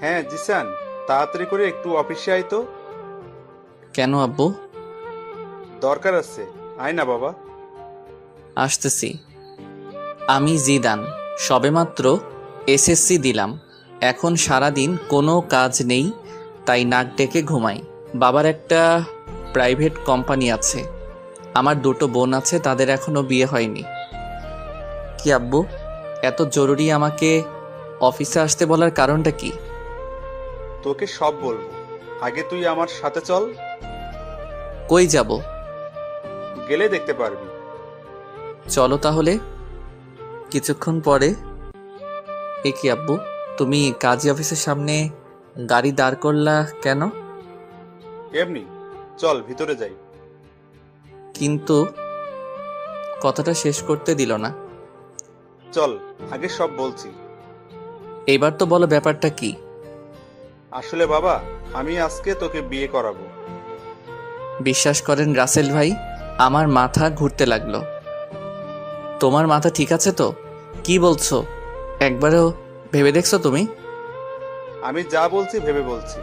হ্যাঁ জিসান, তাড়াতাড়ি করে একটু অফিসে আয় তো। কেন আব্বু? দরকার আছে, আয় না বাবা। আসতেছি। আমি জিদান, সবেমাত্র এসএসসি দিলাম। এখন সারা দিন কোনো কাজ নেই, তাই নাক ডেকে ঘুমাই। বাবার একটা প্রাইভেট কোম্পানি আছে। আমার দুটো বোন আছে, তাদের এখনো বিয়ে হয়নি। কি আব্বু, এত জরুরি আমাকে অফিসে আসতে বলার কারণটা কি? তোকে সব বলবো, আগে তুই আমার সাথে চল। কই যাব? গেলে দেখতে পারবি। চলো তাহলে। কিছুক্ষণ পরে। এ কি আব্বু, তুমি কাজী অফিসের সামনে গাড়ি দাঁড় করলা কেন? এমনি, চল ভিতরে যাই। কিন্তু কথাটা শেষ করতে দিল না। চল, আগে সব বলছি। এবার তো বলো ব্যাপারটা কি? আসলে বাবা, আমি আজকে তোকে বিয়ে করাবো। বিশ্বাস করেন রাসেল ভাই, আমার মাথা ঘুরতে লাগলো। তোমার মাথা ঠিক আছে তো? কি বলছো? একবারও ভেবে দেখছো তুমি? আমি যা বলছি ভেবে বলছি।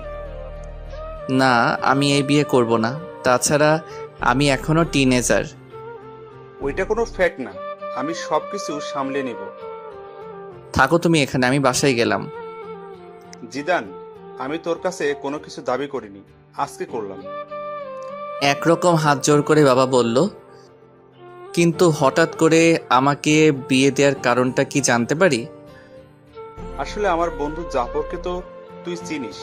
না, আমি এই বিয়ে করব না। তাছাড়া আমি এখনো টিনেজার। ওইটা কোনো ফ্যাক্ট না, আমি সবকিছু সামলে নিব। থাকো তুমি এখানে, আমি বাসায় গেলাম। জিদান, আমি তোর কাছে কোনো কিছু দাবি করিনি, আজকে করলাম। একরকম হাত জোর করে বাবা বলল। কিন্তু হঠাৎ করে আমাকে বিয়ে দেওয়ার কারণটা কি জানতে পারি? আসলে আমার বন্ধু জাফরকে তো তুই চিনিস।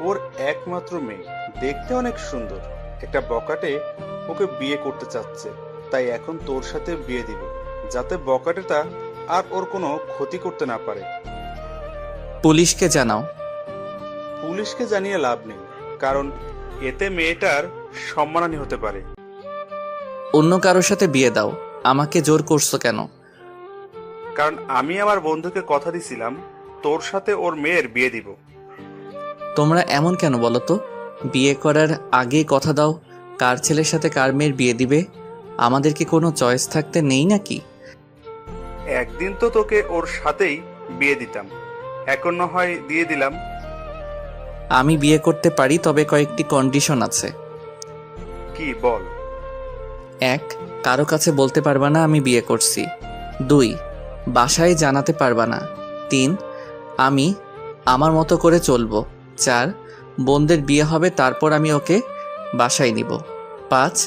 ওর একমাত্র মেয়ে, দেখতে অনেক সুন্দর। একটা বকাটে ওকে বিয়ে করতে চাচ্ছে, তাই এখন তোর সাথে বিয়ে দিব, যাতে বকাটেটা আর ওর কোনো ক্ষতি করতে না পারে। পুলিশকে জানাও। পুলিশকে জানিয়ে লাভ নেই, কারণ এতে মেয়েটার সম্মানহানি হতে পারে। অন্য কারোর সাথে বিয়ে দাও, আমাকে জোর করছো কেন? কারণ আমি আমার বন্ধুকে কথা দিছিলাম তোর সাথে ওর মেয়ের বিয়ে দিব। তোমরা এমন কেন বলো তো? বিয়ে করার আগেই কথা দাও কার ছেলের সাথে কার মেয়ের বিয়ে দিবে। আমাদের কি কোনো চয়েস থাকতে নেই নাকি? একদিন তো তোকে ওর সাথেই বিয়ে দিতাম, এখন না হয় দিয়ে দিলাম। আমি বিয়ে করতে পারি, তবে কয়েকটি কন্ডিশন আছে। কি বল? 1, কারো কাছে বলতে পারবা না আমি বিয়ে করছি। 2, বাসায় জানাতে পারবা না। 3, আমি আমার মতো করে চলবো। 4, বোনদের বিয়ে হবে, তারপর আমি ওকে বাসায় নিব। 5,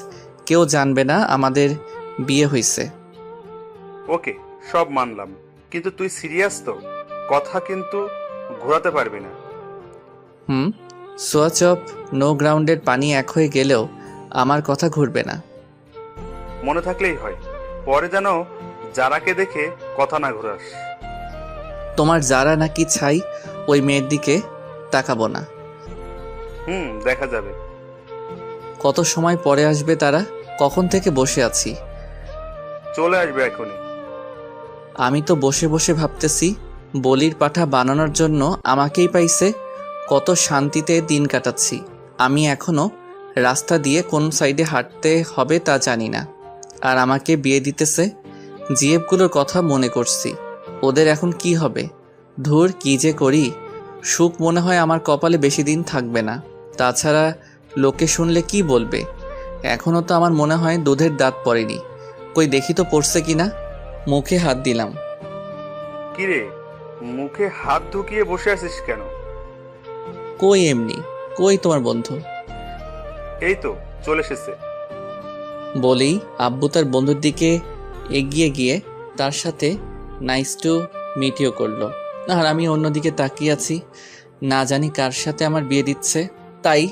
কেউ জানবে না আমাদের বিয়ে হয়েছে। ওকে, সব মানলাম, কিন্তু তুই সিরিয়াস তো? কথা কিন্তু ঘোরাতে পারবি না। হুম, সোয়াচ অফ নো গ্রাউন্ডের পানি এক হয়ে গেলেও আমার কথা ঘুরবে না। মনে থাকলেই হয়, পরে যেন যারাকে দেখে কথা না ঘোরাস। তোমার যারা নাকি ছাই, ওই মেয়ের দিকে তাকাবো না। দেখা যাবে। কত সময় পরে আসবে তারা? কখন থেকে বসে আছি। চলে আসবে এখনই। আমি তো বসে বসে ভাবতেছি, বলির পাঠা বানানোর জন্য আমাকেই পাইছে। কত শান্তিতে দিন কাটাচ্ছি। আমি এখনো রাস্তা দিয়ে কোন সাইডে হাঁটতে হবে তা জানি না, আর আমাকে বিয়ে দিতেছে। জিএফগুলোর কথা মনে করছি, ওদের এখন কি হবে। ধুর, কি যে করি। সুখ মনে হয় আমার কপালে বেশি দিন থাকবে না। তাছাড়া লোকে শুনলে কি বলবে। এখনও তো আমার মনে হয় দুধের দাঁত পড়েনি। কই দেখি তো পড়ছে কিনা। মুখে হাত দিলাম। কিরে, মুখে হাত ঢুকিয়ে বসে আছিস কেন? কই এমনি। কই তোমার বন্ধু? এই তো চলে এসেছে। বলেই আব্বু তার বন্ধুর দিকে এগিয়ে গিয়ে তার সাথে নাইস টু মিট ইউ করলো। আর আমি অন্যদিকে তাকিয়ে আছি, না জানি কার সাথে আমার বিয়ে দিচ্ছে। তাই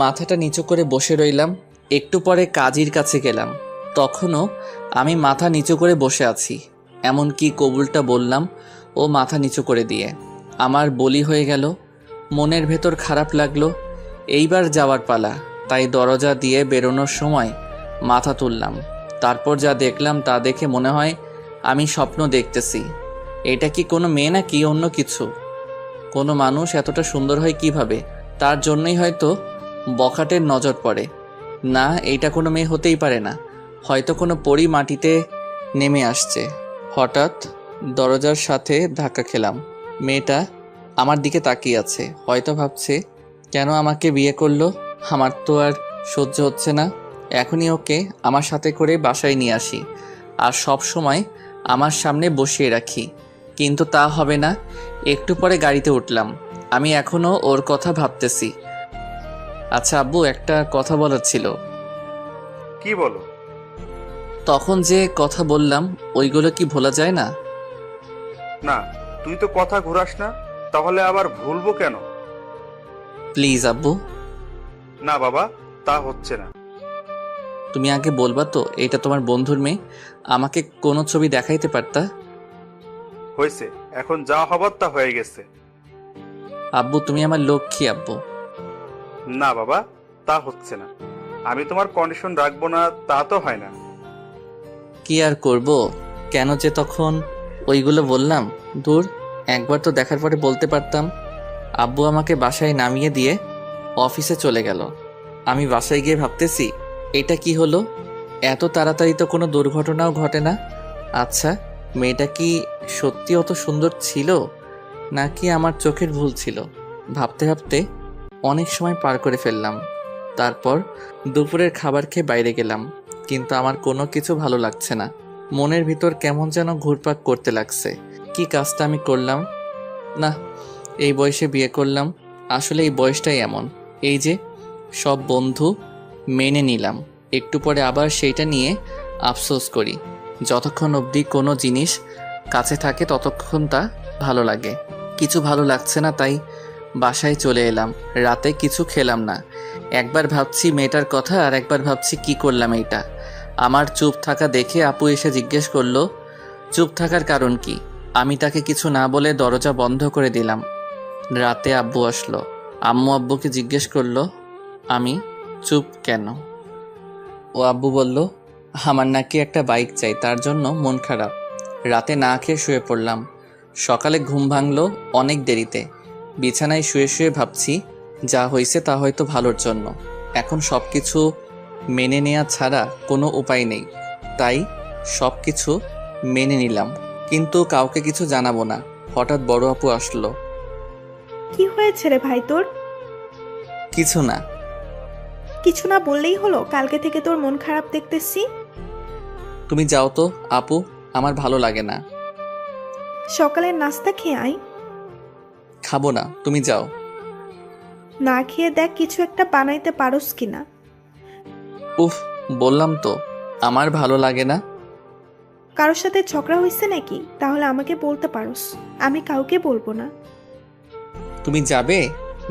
মাথাটা নিচু করে বসে রইলাম। একটু পরে কাজীর কাছে গেলাম, তখনও আমি মাথা নিচু করে বসে আছি। এমনকি কবুলটা বললাম ও মাথা নিচু করে দিয়ে। আমার বলি হয়ে গেল। মনের ভেতর খারাপ লাগলো। এইবার যাওয়ার পালা, তাই দরজা দিয়ে বেরোনোর সময় মাথা তুললাম। তারপর যা দেখলাম তা দেখে মনে হয় আমি স্বপ্ন দেখতেছি। এটা কি কোনো মেয়ে নাকি অন্য কিছু? কোনো মানুষ এতটা সুন্দর হয় কিভাবে? তার জন্যই হয়তো বখাটের নজর পড়ে। না, এইটা কোনো মেয়ে হতেই পারে না। হয়তো কোনো পরী মাটিতে নেমে আসছে। হঠাৎ দরজার সাথে ধাক্কা খেলাম। মেয়েটা আমার দিকে তাকিয়ে আছে, হয়তো ভাবছে কেন আমাকে বিয়ে করলো। আমার তো আর সহ্য হচ্ছে না। এখনই ওকে আমার সাথে করে বাসায় নিয়ে আসি আর সব সময় আমার সামনে বসিয়ে রাখি, কিন্তু তা হবে না। একটু পরে গাড়িতে উঠলাম। আমি এখনো ওর কথা ভাবতেছি। আচ্ছা আব্বু, একটা কথা বলার ছিল। কি বলো? তখন যে কথা বললাম ওইগুলো কি ভোলা যায় না? না, তুই তো কথা ঘুরাস না, তাহলে আবার ভুলবো কেন? প্লিজ আব্বু। না বাবা, তা হচ্ছে না। তুমি আগে বলবা তো এটা তোমার বন্ধুর মেয়ে, আমাকে কোনো ছবি দেখাইতে পারতা? হয়েছে, এখন যা হবার তা হয়ে গেছে। আব্বু তুমি আমার লক্ষ্মী আব্বু। না বাবা, তা হচ্ছে না। আমি তোমার কন্ডিশন রাখবো না তা তো হয় না। কি আর করব, কেন যে তখন ওইগুলো বললাম। দূর, একবার তো দেখার পরে বলতে পারতাম। আব্বু আমাকে বাসায় নামিয়ে দিয়ে অফিসে চলে গেল। আমি বাসায় গিয়ে ভাবতেছি এটা কি হলো, এত তাড়াতাড়ি তো কোনো দুর্ঘটনাও ঘটে না। আচ্ছা, মেয়েটা কি সত্যি অত সুন্দর ছিল নাকি আমার চোখের ভুল ছিল? ভাবতে ভাবতে অনেক সময় পার করে ফেললাম। তারপর দুপুরের খাবার খেয়ে বাইরে গেলাম, কিন্তু আমার কোনো কিছু ভালো লাগছে না। মনের ভিতর কেমন যেন ঘুরপাক করতে লাগছে। কি কাজটা আমি করলাম? না, এই বয়সে বিয়ে করলাম। আসলে এই বয়সটাই এমন। এই যে সব বন্ধু মেনে নিলাম, একটু পরে আবার সেইটা নিয়ে আফসোস করি। যতক্ষণ অবধি কোনো জিনিস কাছে থাকে ততক্ষণ তা ভালো লাগে। কিছু ভালো লাগছে না, তাই বাসায় চলে এলাম। রাতে কিছু খেলাম না। একবার ভাবছি মেয়েটার কথা আর একবার ভাবছি কি করলাম এইটা। আমার চুপ থাকা দেখে আপু এসে জিজ্ঞেস করলো চুপ থাকার কারণ কি। আমি তাকে কিছু না বলে দরজা বন্ধ করে দিলাম। রাতে আব্বু আসলো। আম্মু আব্বুকে জিজ্ঞেস করলো আমি চুপ কেন। ও আব্বু বলল আমার নাকি একটা বাইক চাই, তার জন্য মন খারাপ। রাতে না খেয়ে শুয়ে পড়লাম। সকালে ঘুম ভাঙলো অনেক দেরিতে। বিছানায় শুয়ে শুয়ে ভাবছি যা হয়েছে তা হয়তো ভালোর জন্য। এখন সব কিছু মেনে নেওয়া ছাড়া কোনো উপায় নেই, তাই সব কিছু মেনে নিলাম, কিন্তু কাউকে কিছু জানাবো না। হঠাৎ বড় আপু আসলো। কি হয়েছে রে ভাই তোর? কিছু না। কিছু না বললেই হলো? কালকে থেকে তোর মন খারাপ দেখতেছি। তুমি যাও তো আপু, আমার ভালো লাগে না। সকালের নাস্তা খেয়ে আয়। খাবো না, তুমি যাও। না খেয়ে দেখ কিছু একটা বানাইতে পারোস কিনা। উফ, বললাম তো আমার ভালো লাগে না। কারোর সাথে ঝগড়া হয়েছে নাকি? তাহলে আমাকে বলতে পারোস, আমি কাউকে বলবো না। তুমি যাবে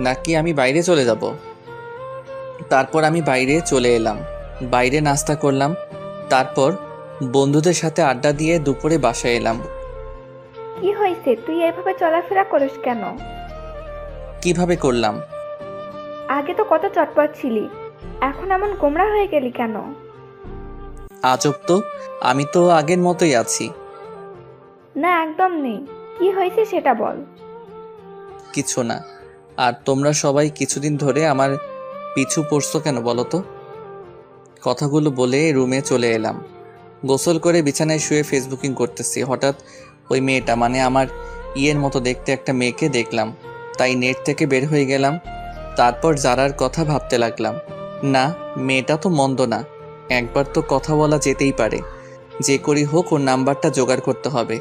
নাকি আমি বাইরে চলে যাব? তারপর আমি বাইরে চলে এলাম। বাইরে নাস্তা করলাম, তারপর বন্ধুদের সাথে আড্ডা দিয়ে দুপুরে বাসায় এলাম। কি হয়েছে? তুই এভাবে চলাফেরা করিস কেন? কিভাবে করলাম? আগে তো কত চটপট ছিলি, এখন এমন গোমড়া হয়ে গেলি কেন? আজব তো, আমি তো আগের মতোই আছি। না, একদম নেই। কি হয়েছে সেটা বল। কিছু না। আর তোমরা সবাই কিছুদিন ধরে আমার পিছু পড়ছো কেন বলো তো? কথাগুলো বলে রুমে চলে এলাম। গোসল করে বিছানায় শুয়ে ফেসবুকিং করতেছি। হঠাৎ ওই মেয়েটা, মানে আমার ইয়ের মতো দেখতে একটা মেয়েকে দেখলাম, তাই নেট থেকে বের হয়ে গেলাম। তারপর জারার কথা ভাবতে লাগলাম। না, মেয়েটা তো মন্দ না, একবার তো কথা বলা যেতেই পারে। যে করি হোক ওর নাম্বারটা জোগাড় করতে হবে।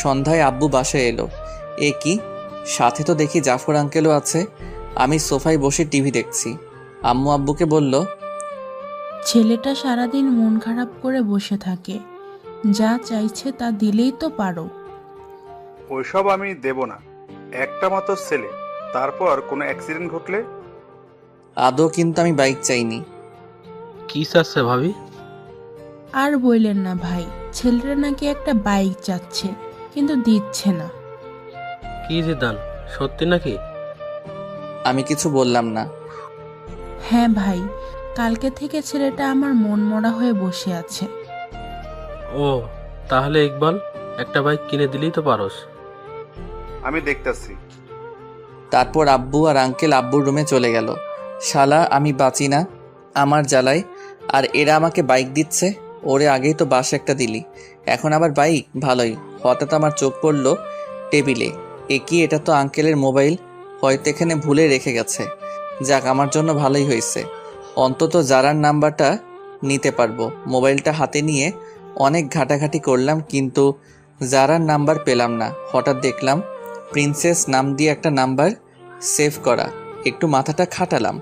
সন্ধ্যায় আব্বু বাসায় এলো। এ কি, সাথে তো দেখি জাফর আঙ্কেলও আছে। আমি সোফায় বসে টিভি দেখছি। আম্মু আব্বুকে বলল, ছেলেটা সারাদিন মন খারাপ করে বসে থাকে, যা চাইছে তা দিলেই তো পারো। ওইসব আমি দেব না। একটা মাত্র ছেলে, তারপর কোনো অ্যাক্সিডেন্ট ঘটলে? আদৌ কিন্তু আমি বাইক চাইনি। কি চাচ্ছে ভাবি? আর বললেন না ভাই, ছেলেটা নাকি একটা বাইক চাচ্ছে, কিন্তু দিচ্ছে না। কি জিদান, সত্যি নাকি? আমি কিছু বললাম না। হ্যাঁ ভাই, কালকে থেকে ছেলেটা আমার মন মরা হয়ে বসে আছে। ও, তাহলে ইকবাল একটা বাইক কিনে দিলেই তো পারোস। আমি দেখতাছি। তারপর আব্বু আর আঙ্কেল আব্বুর রুমে চলে গেল। শালা আমি বাঁচি না আমার জ্বালায়, আর এরা আমাকে বাইক দিচ্ছে। ওরে আগেই তো বাস একটা দিলি, এখন আবার বাইক? ভালোই। হঠাৎ আমার চোখ পড়ল টেবিলে। এটা তো আঙ্কেলের মোবাইল, হয়তো এখানে ভুলে রেখে গেছে। যাক, আমার জন্য ভালোই হয়েছে, অন্তত জারার নাম্বারটা নিতে পারবো। মোবাইলটা হাতে নিয়ে অনেক ঘাটাঘাটি করলাম, কিন্তু জারার নাম্বার পেলাম না। হঠাৎ দেখলাম প্রিন্সেস নাম দিয়ে একটা নাম্বার সেভ করা। একটু মাথাটা খাটালাম,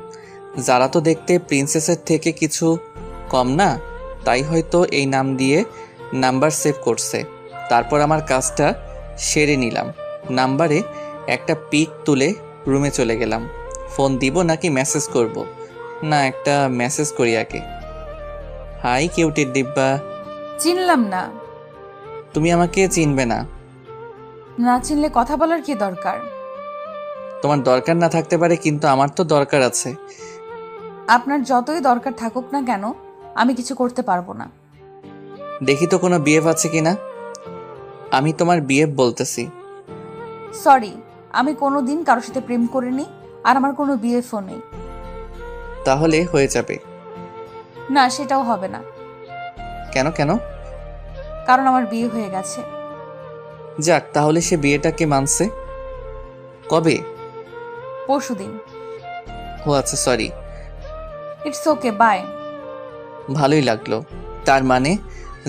যারা তো দেখতে প্রিন্সেসের থেকে কিছু কম না, তাই হয়তো এই নাম দিয়ে নাম্বার সেভ করছে। তারপর আমার কাজটা সেরে নিলাম। নাম্বারে একটা পিক তুলে রুমে চলে গেলাম। ফোন দিব নাকি মেসেজ করব? না, একটা মেসেজ করি আগে। হাই কিউটের ডিব্বা। চিনলাম না। তুমি আমাকে চিনবে না। না চিনলে কথা বলার কি দরকার? তোমার দরকার না থাকতে পারে, কিন্তু আমার তো দরকার আছে। আপনার যতই দরকার থাকুক না কেন, আমি কিছু করতে পারবো না। দেখি তো কোনো বিএফ আছে কিনা। আমি তোমার বিএফ বলতেছি। সরি, আমি কোনো দিন কারোর সাথে প্রেম করিনি, আর আমার কোনো বিএফও নেই। তাহলে হয়ে যাবে। না, সেটাও হবে না, কেন কেন? কারণ আমার বিয়ে হয়ে গেছে। যাক, তাহলে সে বিয়েটাকে মানছে। কবে? পরশুদিন। ও আচ্ছা, সরি। It's okay, by. ভালোই লাগলো। তার মানে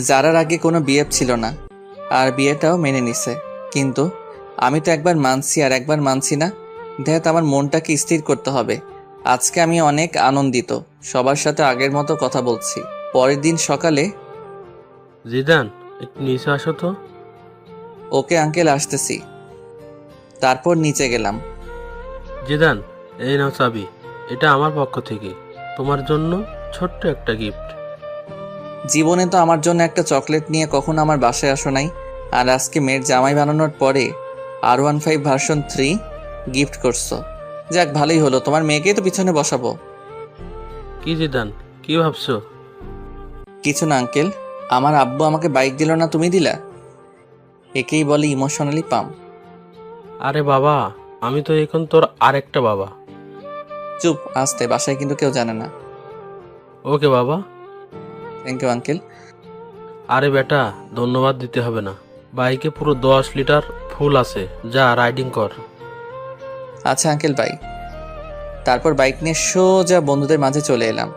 যারার আগে কোনো বিএফ ছিল না, আর বিয়েটাও মেনে নিছে। কিন্তু আমি তো একবার মানছি আর একবার মানছি না। দেখ, আমার মনটাকে স্থির করতে হবে। আজকে আমি অনেক আনন্দিত, সবার সাথে আগের মতো কথা বলছি। পরের দিন সকালে। জিদান, একটু নিচে আসো তো। ওকে আঙ্কেল, আসতেছি। তারপর নিচে গেলাম। জিদান, এই নাও চাবি, এটা আমার পক্ষ থেকে তোমার জন্য ছোট্ট একটা গিফট। জীবনে তো আমার জন্য একটা চকলেট নিয়ে কখনো আমার বাসায় আসো নাই, আর আজকে মেয়ের জামাই বানানোর পরে R15 ভার্সন 3 গিফট করছো। যাক, ভালোই হলো, তোমার মেয়েকেই তো পিছনে বসাবো। কি জিদান, কি ভাবছো? কিছু না আঙ্কেল, আমার আব্বু আমাকে বাইক দিল না, তুমি দিলা। একেই বলে ইমোশনালি পাম। আরে বাবা, আমি তো এখন তোর আরেকটা বাবা। চুপ, আসতে, বাসায় কিন্তু কেউ জানে না। ওকে বাবা। Thank you uncle. আরে বেটা, ধন্যবাদ দিতে হবে না। বাইকে পুরো 10 লিটার ফুল আছে, যা রাইডিং কর। আচ্ছা আঙ্কেল, বাই। তারপর বাইক নিয়ে সোজা বন্ধুদের মাঝে চলে এলাম।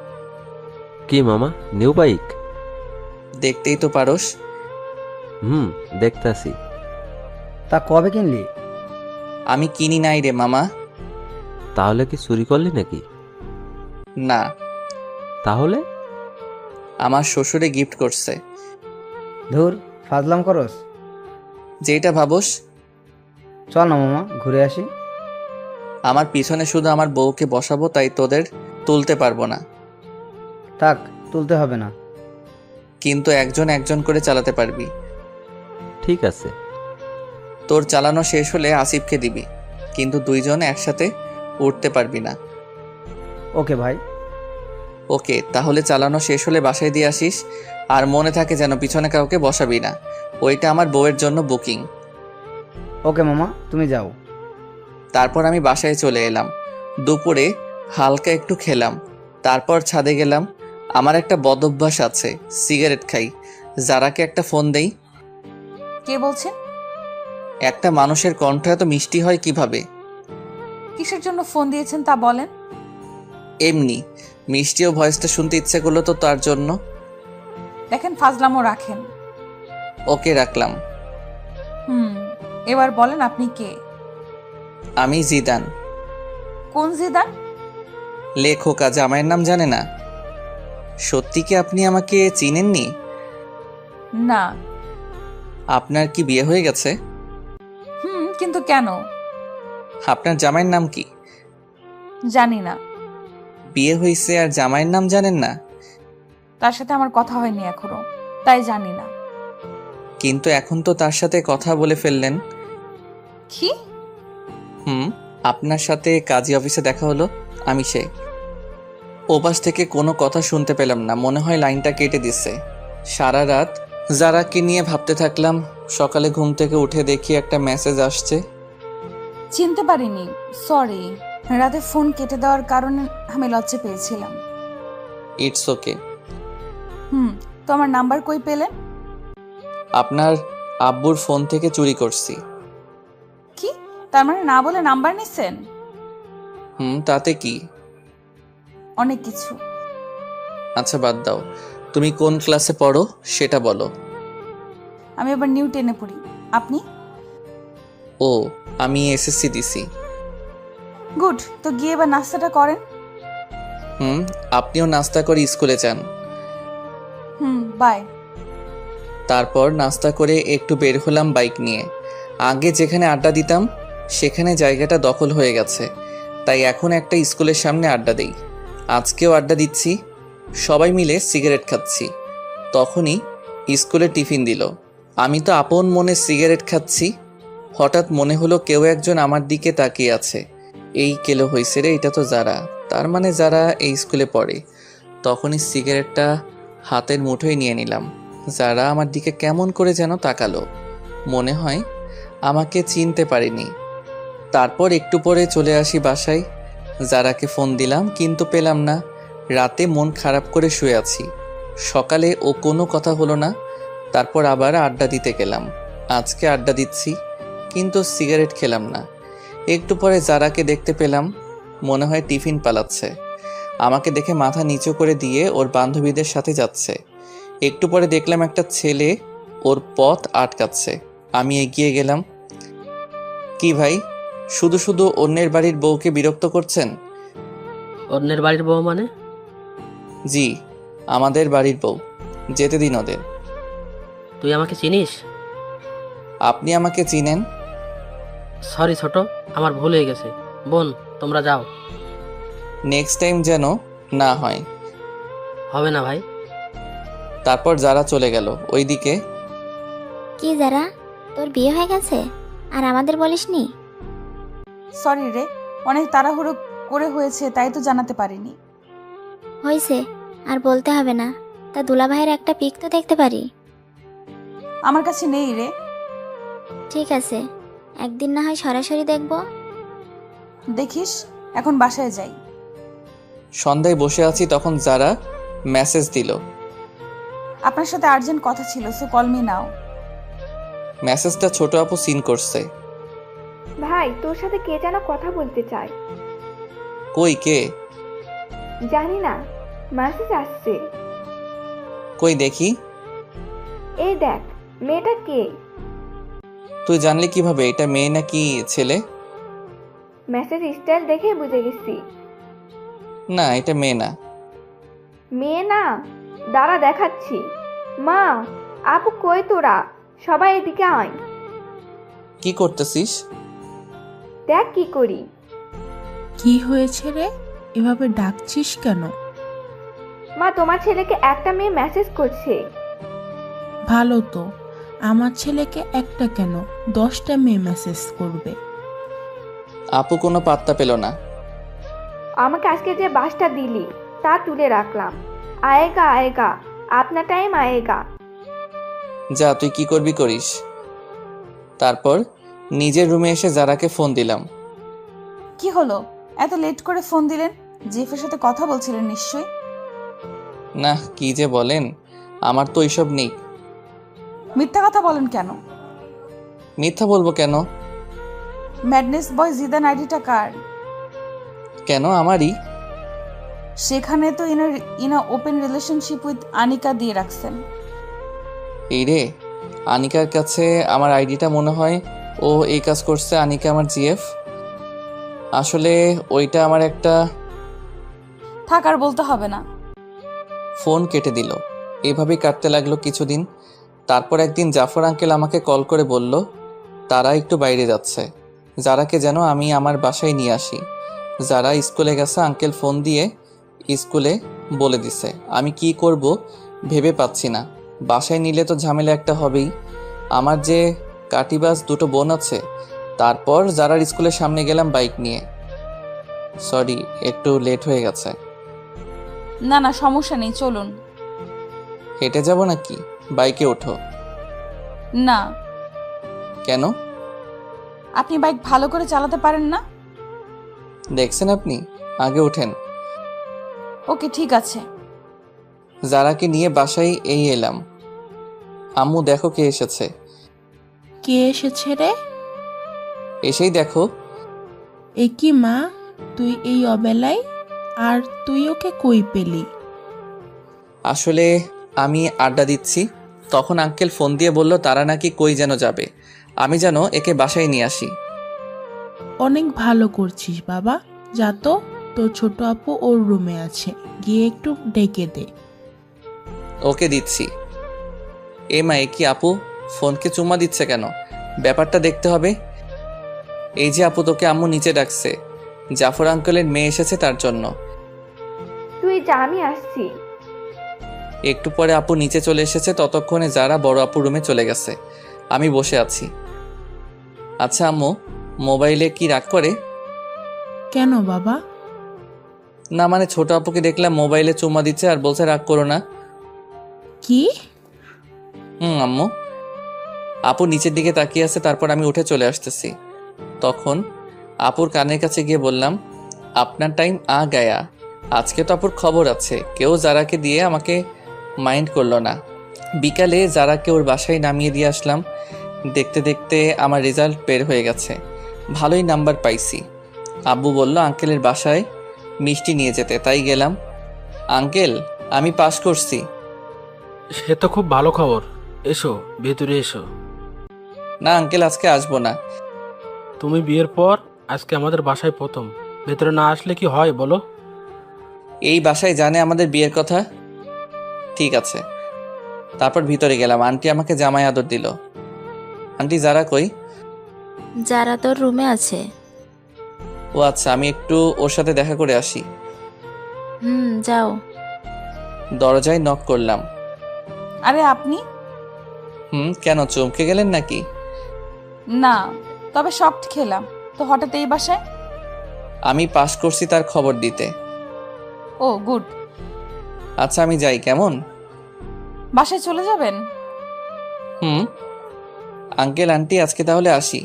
কি মামা, নিউ বাইক? দেখতেই তো পারোস। দেখতাছি। তা কবে কিনলি? আমি কিনি নাই রে মামা। তাহলে কি চুরি করলি নাকি? না, তাহলে? আমার শ্বশুরে গিফট করছে। ধুর, ফাজলাম করস। যেটা ভাবোস। চল না মামা, ঘুরে আসি। আমার পিছনে শুধু আমার বউকে বসাবো, তাই তোদের তুলতে পারবো না। থাক, তুলতে হবে না। কিন্তু একজন একজন করে চালাতে পারবি। ঠিক আছে। তোর চালানো শেষ হলে আসিফকে দিবি, কিন্তু দুইজন একসাথে উঠতে পারবি না। ওকে ভাই। ওকে, তাহলে চালানো শেষ হলে বাসায় দিয়ে আসিস। আর মনে থাকে যেন পিছনে কাউকে বসাবি না, ওইটা আমার বউয়ের জন্য বুকিং। ওকে মামা, তুমি যাও। তারপর আমি বাসায় চলে এলাম। দুপুরে হালকা একটু খেলাম, তারপর ছাদে গেলাম। আমার একটা বদ অভ্যাস আছে, সিগারেট খাই। যারাকে একটা ফোন দেই। কে বলছেন? একটা মানুষের কণ্ঠ এত মিষ্টি হয় কিভাবে? কিসের জন্য ফোন দিয়েছেন তা বলেন। এমনি মিষ্টি ও ভয়েসটা শুনতে ইচ্ছে করলো তো, তার জন্য। দেখেন, ফাজলামো রাখেন। ওকে, রাখলাম। এবার বলেন আপনি কে? আমি জিদান। কোন জিদান? লেখকা, জামাইয়ের নাম জানে না? সত্যি কি আপনি আমাকে চিনেননি? না। আপনার কি বিয়ে হয়ে গেছে? কিন্তু কেন? আপনার জামাইয়ের নাম কি? জানি না। বিয়ে হয়েছে আর জামাইয়ের নাম জানেন না? তার সাথে আমার কথা হয়নি এখনো, তাই জানি না। কিন্তু এখন তো তার সাথে কথা বলে ফেললেন। কি? আপনার সাথে কাজী অফিসে দেখা হলো, আমি সে। ওপাশ থেকে কোনো কথা শুনতে পেলাম না, মনে হয় লাইনটা কেটে দিছে। সারা রাত যারাকে নিয়ে ভাবতে থাকলাম। সকালে ঘুম থেকে উঠে দেখি একটা মেসেজ আসছে। চিনতে পারিনি, সরি। রাতে ফোন কেটে দেওয়ার কারণে আমি লজ্জা পেয়েছিলাম। It's okay. তো আমার নাম্বার কই পেলেন? আপনার আব্বুর ফোন থেকে চুরি করছি। কি? তার মানে না বলে নাম্বার নিছেন? তাতে কি? অনেক কিছু। আচ্ছা বাদ দাও, তুমি কোন ক্লাসে পড়ো সেটা বলো। আমি এবার নিউ 10-এ পড়ি। আপনি? ও, আমি এসএসসি দিছি। গুড, তো গিয়ে এবার নাস্তাটা করেন। আপনিও নাস্তা করে স্কুলে যান। বাই। তারপর নাস্তা করে একটু বের হলাম বাইক নিয়ে। আগে যেখানে আড্ডা দিতাম সেখানে জায়গাটা দখল হয়ে গেছে, তাই এখন একটা স্কুলের সামনে আড্ডা দেই। আজকেও আড্ডা দিচ্ছি, সবাই মিলে সিগারেট খাচ্ছি। তখনই স্কুলে টিফিন দিল। আমি তো আপন মনে সিগারেট খাচ্ছি, হঠাৎ মনে হলো কেউ একজন আমার দিকে তাকিয়ে আছে। এই কেলো হয়েছে রে, এটা তো যারা, তার মানে যারা এই স্কুলে পড়ে। তখনই সিগারেটটা হাতের মুঠোয় নিয়ে নিলাম। যারা আমার দিকে কেমন করে যেন তাকালো, মনে হয় আমাকে চিনতে পারেনি। তারপর একটু পরে চলে আসি বাসায়। যারাকে ফোন দিলাম কিন্তু পেলাম না। রাতে মন খারাপ করে শুয়ে আছি। সকালে ও কোনো কথা হলো না। তারপর আবার আড্ডা দিতে গেলাম। আজকে আড্ডা দিচ্ছি কিন্তু সিগারেট খেলাম না। একটু পরে যারাকে দেখতে পেলাম, মনে হয় টিফিন পালাচ্ছে। আমাকে দেখে মাথা নিচু করে দিয়ে ওর বান্ধবীদের সাথে যাচ্ছে। একটু পরে দেখলাম একটা ছেলে ওর পথ আটকাচ্ছে। আমি এগিয়ে গেলাম। কি ভাই, শুধু শুধু অন্যের বাড়ির বউকে বিরক্ত করছেন? অন্যের বাড়ির বউ মানে? জি, আমাদের বাড়ির বউ, যেতে দিন ওদের। তুই আমাকে চিনিস? আপনি আমাকে চিনেন? সরি ছোট, আমার ভুল হয়ে গেছে। বোন, তোমরা যাও। নেক্সট টাইম যেন না হয়। হবে না ভাই। তারপর যারা চলে গেল ওইদিকে। কি যারা, তোর বিয়ে হয়ে গেছে আর আমাদের বলিসনি? সরি রে, অনেক তাড়াহুড়ো করে হয়েছে, তাই তো জানাতে পারিনি। হয়েছে, আর বলতে হবে না। তা দুলাভাইয়ের একটা পিক তো দেখতে পারি? আমার কাছে নেই রে। ঠিক আছে, একদিন না হয় সরাসরি দেখব। দেখিস, এখন বাসায় যাই। সন্ধ্যায় বসে আছি, তখন যারা মেসেজ দিল। আপনার সাথে আর্জেন্ট কথা ছিল, সো কল মি নাও। মেসেজটা ছোট আপু সিন করছে। ভাই, তোর সাথে কে যেন কথা বলতে চায়। কই কে? জানি না, মেসেজ আসছে। কই দেখি। এই দেখ, মেয়েটা কে? তুই জানলি কিভাবে এটা মেয়ে নাকি ছেলে? মেসেজ স্টাইল দেখে বুঝে গেছি। না, এটা মেয়ে না। মেয়ে না? দাঁড়া দেখাচ্ছি। মা, আপু কই তোরা? সবাই এদিকে আয়। কি করতেছিস? দেখ কি করি। কি হয়েছে রে, এভাবে ডাকছিস কেন? মা, তোমার ছেলেকে একটা মেয়ে মেসেজ করছে। ভালো তো, আমার ছেলেকে একটা কেন 10টা মেয়ে মেসেজ করবে। আপু কোনো পাত্তা পেল না। আমাকে আজকে যে বাসটা দিলি তা তুলে রাখলাম। আয়েগা আয়েগা, আপনা টাইম আয়েগা। যা, তুই কি করবি করিস। তারপর নিজের রুমে এসে যারাকে ফোন দিলাম। কি হলো, এত লেট করে ফোন দিলেন? জেফের সাথে কথা বলছিলেন নিশ্চয়ই। না, কি যে বলেন, আমার তো এইসব নেই। মিথ্যা কথা বলেন কেন? মিথ্যা বলবো কেন? ম্যাডনেস বয় জিদান আইডিটা কার? কেন আমারই? সেখানে তো ইনা ওপেন রিলেশনশিপ উইথ আনিকা দিয়ে রাখছেন। এই রে, আনিকার কাছে আমার আইডিটা মনে হয় ও এই কাজ করছে। আনিকা আমার জিএফ। আসলে ওইটা আমার একটা। থাক, আর বলতে হবে না। ফোন কেটে দিল। এভাবেই কাটতে লাগলো কিছুদিন। তারপর একদিন জাফর আঙ্কেল আমাকে কল করে বলল তারা একটু বাইরে যাচ্ছে, যারাকে যেন আমি আমার বাসায় নিয়ে আসি। যারা স্কুলে গেছে, আঙ্কেল ফোন দিয়ে স্কুলে বলে দিছে। আমি কি করব ভেবে পাচ্ছি না। বাসায় নিলে তো ঝামেলা একটা হবেই। আমার যে কাটিবাজ দুটো বোন আছে। তারপর যারার স্কুলের সামনে গেলাম বাইক নিয়ে। সরি, একটু লেট হয়ে গেছে। না না, সমস্যা নেই, চলুন। হেঁটে যাব নাকি? বাইকে ওঠো। না। কেন? আপনি বাইক ভালো করে চালাতে পারেন না? দেখছেন আপনি, আগে ওঠেন। ওকে, ঠিক আছে। যারাকে নিয়ে বাসায় এই এলাম। আম্মু দেখো কে এসেছে। কে এসেছে রে? এসেই দেখো এ কি মা, তুই এই অবেলায়? আর তুই ওকে কই পেলি? আসলে আমি আড্ডা দিচ্ছি, তখন আঙ্কেল ফোন দিয়ে বলল তারা নাকি কই যেন যাবে, আমি যেন একে বাসায় নিয়ে আসি। অনেক ভালো করছিস বাবা, যা তো, তোর ছোট আপু ওর রুমে আছে, গিয়ে একটু ডেকে দে। ওকে দিচ্ছি। এ মা, এ কি আপু ফোনকে চুম্মা দিচ্ছে কেন? ব্যাপারটা দেখতে হবে। এই যে আপু, তোকে আম্মু নিচে ডাকছে, জাফর আঙ্কেলের মেয়ে এসেছে তার জন্য। তুই যা, আমি আসছি। একটু পরে আপু নিচে চলে এসেছে, ততক্ষণে যারা বড় আপু রুমে চলে গেছে, আমি বসে আছি। আচ্ছা আম্মু, মোবাইলে কি রাগ করে? কেন বাবা? না মানে ছোট আপুকে দেখলাম মোবাইলে চুম্মা দিচ্ছে আর বলছে রাগ করো না। কি? আম্মু। আপু নিচের দিকে তাকিয়ে আছে, তারপর আমি উঠে চলে আসতেছি। তখন আপুর কানের কাছে গিয়ে বললাম, আপনার টাইম আ গায়া। আজকে তো আপুর খবর আছে, কেউ যারাকে দিয়ে আমাকে মাইন্ড করলো না। বিকালে যারাকে ওর বাসায় নামিয়ে দিয়ে আসলাম। দেখতে দেখতে আমার রেজাল্ট বের হয়ে গেছে, ভালোই নাম্বার পাইছি। আব্বু বলল আঙ্কেলের বাসায় মিষ্টি নিয়ে যেতে, তাই গেলাম। আঙ্কেল, আমি পাস করছি। সে তো খুব ভালো খবর। এসো, ভেতরে এসো। না আঙ্কেল, আজকে আসবো না। তুমি বিয়ের পর আজকে আমাদের বাসায় প্রথম, ভেতরে না আসলে কি হয় বলো? এই বাসায় জানে আমাদের বিয়ের কথা? ঠিক আছে। তারপর ভিতরে গেলাম, আন্টি আমাকে জামাই আদর দিল। আন্টি যারা কই? যারা তোর রুমে আছে। ও আচ্ছা, আমি একটু ওর সাথে দেখা করে আসি। যাও। দরজায় নক করলাম। আরে আপনি? কেন চমকে গেলেন নাকি? না, তবে শকড খেলাম তো হঠাৎ এই বাসায়। আমি পাস করছি তার খবর দিতে। ও গুড। আচ্ছা আমি যাই, কেমন? বাসায় চলে যাবেন? আঙ্কেল আন্টি, আজকে তাহলে আসি।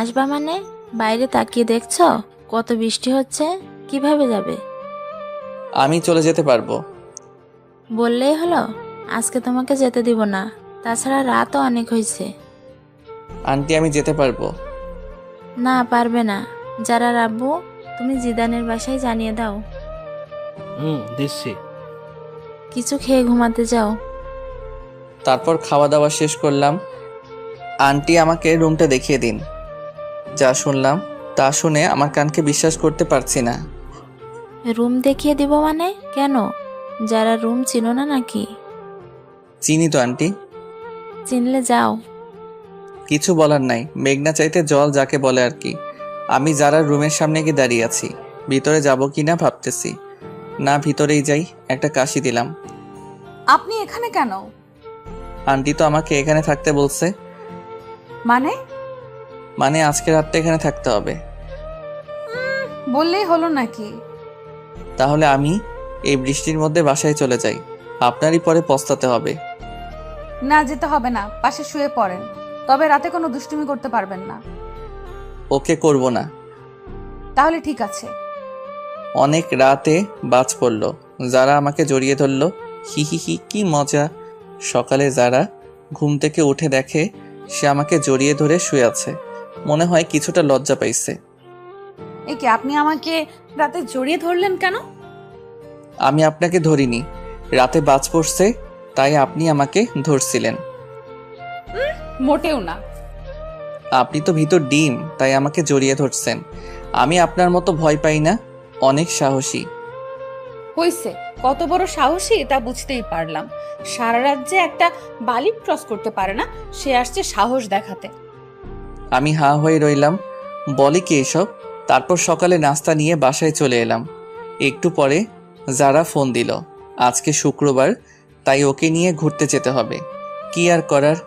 আসবা মানে? বাইরে তাকিয়ে দেখছো কত বৃষ্টি হচ্ছে, কিভাবে যাবে? আমি চলে যেতে পারবো। বললেই হলো, আজকে তোমাকে যেতে দিব না, তাছাড়া রাতও অনেক হয়েছে। আন্টি আমি যেতে পারবো। না পারবে না। যারা রাব্বু, তুমি জিদানের বাসায় জানিয়ে দাও। দিচ্ছি। কিছু খেয়ে ঘুমাতে যাও। তারপর খাওয়া দাওয়া শেষ করলাম। আন্টি আমাকে রুমটা দেখিয়ে দিন। যা শুনলাম তা শুনে আমার কানকে বিশ্বাস করতে পারছি না। রুম দেখিয়ে দিব মানে? কেন, যারা রুম চিনো না নাকি? চিনি তো আন্টি। চিনলে যাও। কিছু বলার নাই, মেঘনা চাইতে জল যাকে বলে আর কি। আমি যারা রুমের সামনে গিয়ে দাঁড়িয়ে আছি, ভিতরে যাব কি না ভাবতেছি। না, ভিতরেই যাই, একটা কাশি দিলাম। আপনি এখানে কেন? আন্টি তো আমাকে এখানে থাকতে বলছে। মানে আজকে রাতটা এখানে থাকতে হবে। বললেই হলো নাকি? তাহলে আমি এই বৃষ্টির মধ্যে বাসায় চলে যাই, আপনারই পরে পস্তাতে হবে। না, যেতে হবে না, পাশে শুয়ে পড়েন, তবে রাতে কোনো দুষ্টুমি করতে পারবেন না। ওকে, করব না। তাহলে ঠিক আছে। অনেক রাতে বাজ পড়ল, যারা আমাকে জড়িয়ে ধরল। হি হি হি, কি মজা। সকালে যারা ঘুম থেকে উঠে দেখে সে আমাকে জড়িয়ে ধরে শুয়ে আছে, মনে হয় কিছুটা লজ্জা পাইছে। এ কি, আপনি আমাকে রাতে জড়িয়ে ধরলেন কেন? আমি আপনাকে ধরিনি, রাতে বাজ পড়ছে তাই আপনি আমাকে ধরছিলেন। মোটেও না। আপনি তো ভিতর ডিম, তাই আমাকে জড়িয়ে ধরছেন। আমি আপনার মতো ভয় পাই না, অনেক সাহসী। হইছে, কত বড় সাহসী তা বুঝতেই পারলাম। সারা রাজ্যে একটা বালিক ক্রস করতে পারে না, সে আসছে সাহস দেখাতে। আমি হাঁ হয়ে রইলাম, বলে কি এসব। তারপর সকালে নাস্তা নিয়ে বাসায় চলে এলাম। একটু পরে যারা ফোন দিল, আজকে শুক্রবার, তাই ওকে নিয়ে ঘুরতে যেতে হবে। কি আর করার,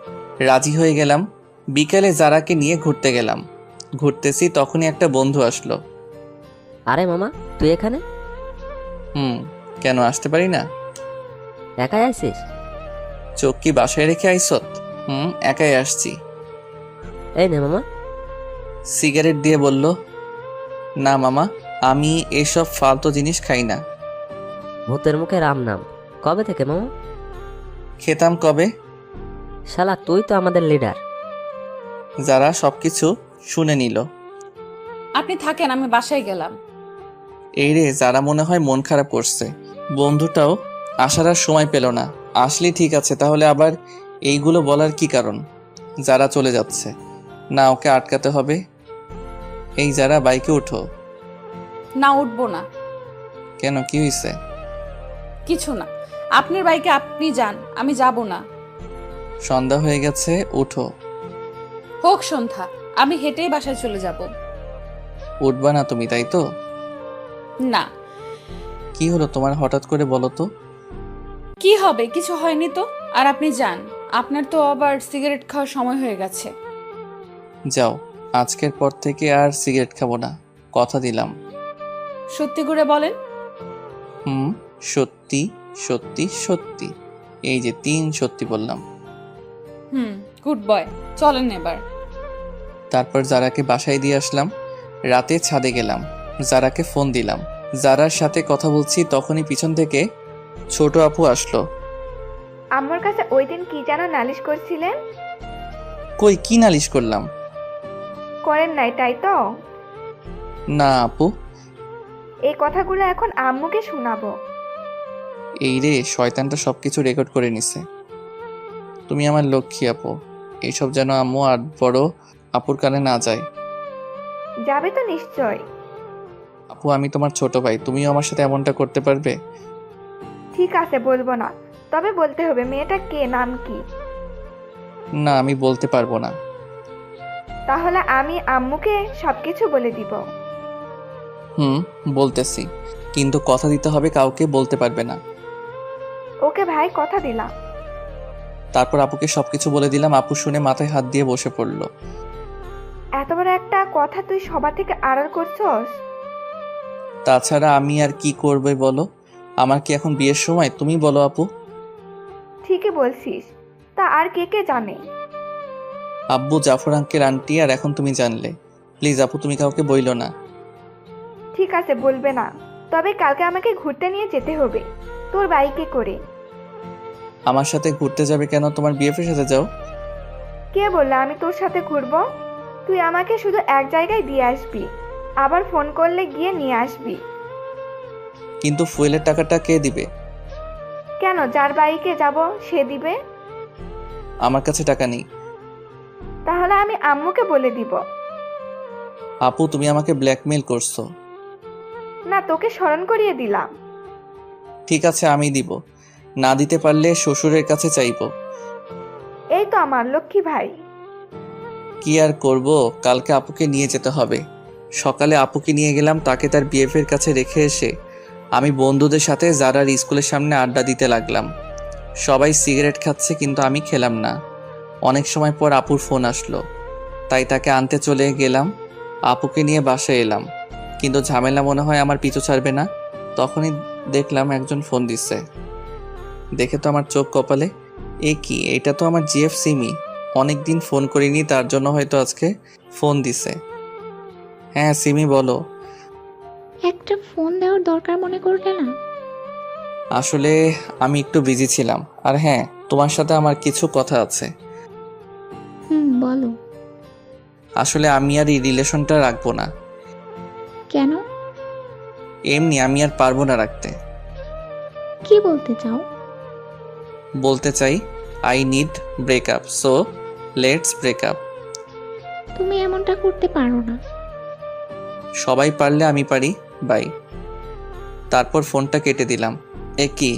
রাজি হয়ে গেলাম। বিকেলে যারাকে নিয়ে ঘুরতে গেলাম। ঘুরতেছি, তখনই একটা বন্ধু আসলো। আরে মামা, তুই এখানে? কেন আসতে পারি না? একাই আইছিস? চোখ কি বাসায় রেখে আইসত? একাই আসছি। এই নে মামা। সিগারেট দিয়ে বলল, না মামা, আমি এসব ফালতু জিনিস খাই না। ভূতের মুখে রাম নাম, কবে থেকে মামা? খেতাম কবে। শালা তুই তো আমাদের লিডার। যারা সবকিছু শুনে নিল। আপনি থাকেন, আমি বাসায় গেলাম। এই রে, যারা মনে হয় মন খারাপ করছে। বন্ধুটাও আসার আর সময় পেল না। আসলে ঠিক আছে, তাহলে আবার এইগুলো বলার কি কারণ? যারা চলে যাচ্ছে না, ওকে আটকাতে হবে। এই যারা, বাইকে ওঠো। না, উঠবো না। কেন, কি হয়েছে? কিছু না, আপনার বাইকে আপনি যান, আমি যাব না। সন্ধ্যা হয়ে গেছে, উঠো। হোক সন্ধ্যা, আমি হেঁটেই বাসায় চলে যাব। উঠবা না তুমি, তাই তো? না। কি হলো তোমার, হঠাৎ করে বলো তো? কি হবে, কিছু হয়নি তো। আর আপনি যান, আপনার তো আবার সিগারেট খাওয়ার সময় হয়ে গেছে। যাও, আজকের পর থেকে আর সিগারেট খাবো না, কথা দিলাম। সত্যি করে বলেন। সত্যি সত্যি সত্যি। এই যে 3 সত্যি বললাম। গুড বয়, চলেন এবার। তারপর যারাকে বাসায় দিয়ে আসলাম। রাতে ছাদে গেলাম, যারাকে ফোন দিলাম। যারার সাথে কথা বলছি তখনই পিছন থেকে ছোট আপু আসলো। আমার কাছে ওই দিন কি যেন নালিশ করছিলেন? কই, কি নালিশ করলাম? করেন নাই, তাই তো? না আপু। এই কথাগুলো এখন আম্মুকে শোনাবো। এই রে, শয়তানটা সবকিছু রেকর্ড করে নিছে। তুমি আমার লক্ষ্মী আপু, এইসব যেন আম্মু আর বড় আপুর কানে না যায়। যাবে তো নিশ্চয়। আপু, আমি তোমার ছোট ভাই, তুমিও আমার সাথে এমনটা করতে পারবে? ঠিক আছে, বলবো না, তবে বলতে হবে মেয়েটা কে, নাম কি? না, আমি বলতে পারবো না। তাহলে আমি আম্মুকে সবকিছু বলে দিব। বলতেছি, কিন্তু কথা দিতে হবে, কাউকে বলতে পারবে না। ওকে ভাই, কথা দিলাম। তারপর আপুকে সবকিছু বলে দিলাম। আপু শুনে মাথায় হাত দিয়ে বসে পড়লো। এত বড় একটা কথা তুই সবার থেকে আড়াল করছস? তাছাড়া আমি আর কি করবে বলো? আমার কি এখন বিয়ের সময়? তুমি বলো আপু। ঠিকই বলছিস, তা আর কে কে জানে? আব্বু, জাফর আঙ্কেল, আন্টি, আর এখন তুমি জানলে। প্লিজ আপু, তুমি কাউকে বইলো না। ঠিক আছে, বলবে না, তবে কালকে আমাকে ঘুরতে নিয়ে যেতে হবে, তোর বাইকে করে। আমার সাথে ঘুরতে যাবে কেন? তোমার বিএফের সাথে যাও। কে বললো আমি তোর সাথে ঘুরবো? তুই আমাকে শুধু এক জায়গায় দিয়ে আসবি, আবার ফোন করলে গিয়ে নিয়ে আসবি। কিন্তু ফুয়েলের টাকাটা কে দিবে? কেন, যার বাইকে যাব সে দিবে। আমার কাছে টাকা নেই। তাহলে আমি আম্মুকে বলে দিব। আপু, তুমি আমাকে ব্ল্যাকমেল করছো। না, তোকে স্মরণ করিয়ে দিলাম। ঠিক আছে, আমি দিব। না দিতে পারলে শ্বশুরের কাছে চাইবো। এই তো আমার লক্ষ্মী ভাই। কি আর করব, কালকে আপুকে নিয়ে যেতে হবে। সকালে আপুকে নিয়ে গেলাম, তাকে তার বিএফের কাছে রেখে এসে আমি বন্ধুদের সাথে যারার স্কুলের সামনে আড্ডা দিতে লাগলাম। সবাই সিগারেট খাচ্ছে, কিন্তু আমি খেলাম না। অনেক সময় পর আপুর ফোন আসলো, তাই তাকে আনতে চলে গেলাম। আপুকে নিয়ে বাসায় এলাম, কিন্তু ঝামেলা মনে হয় আমার পিছু ছাড়বে না। তখনই দেখলাম একজন ফোন দিচ্ছে। দেখে তো আমার চোখ কপালে। এ কি, এটা তো আমার জিএফ সিমি। অনেকদিন ফোন করিনি, তার জন্য হয়তো আজকে ফোন দিছে। হ্যাঁ সিমি, বলো। একটা ফোন দেওয়ার দরকার মনে করলে না? আসলে আমি একটু বিজি ছিলাম। আর হ্যাঁ, তোমার সাথে আমার কিছু কথা আছে। বলো। আসলে আমি আর এই রিলেশনটা রাখবো না। কেন? এমনি, আমি আর পারবো না রাখতে। কি বলতে চাও? বলতে চাই, I need breakup, so let's breakup. তুমি এমনটা করতে পারো না। সবাই পারলে আমি পারি, বাই। তারপর ফোনটা কেটে দিলাম। এ কি,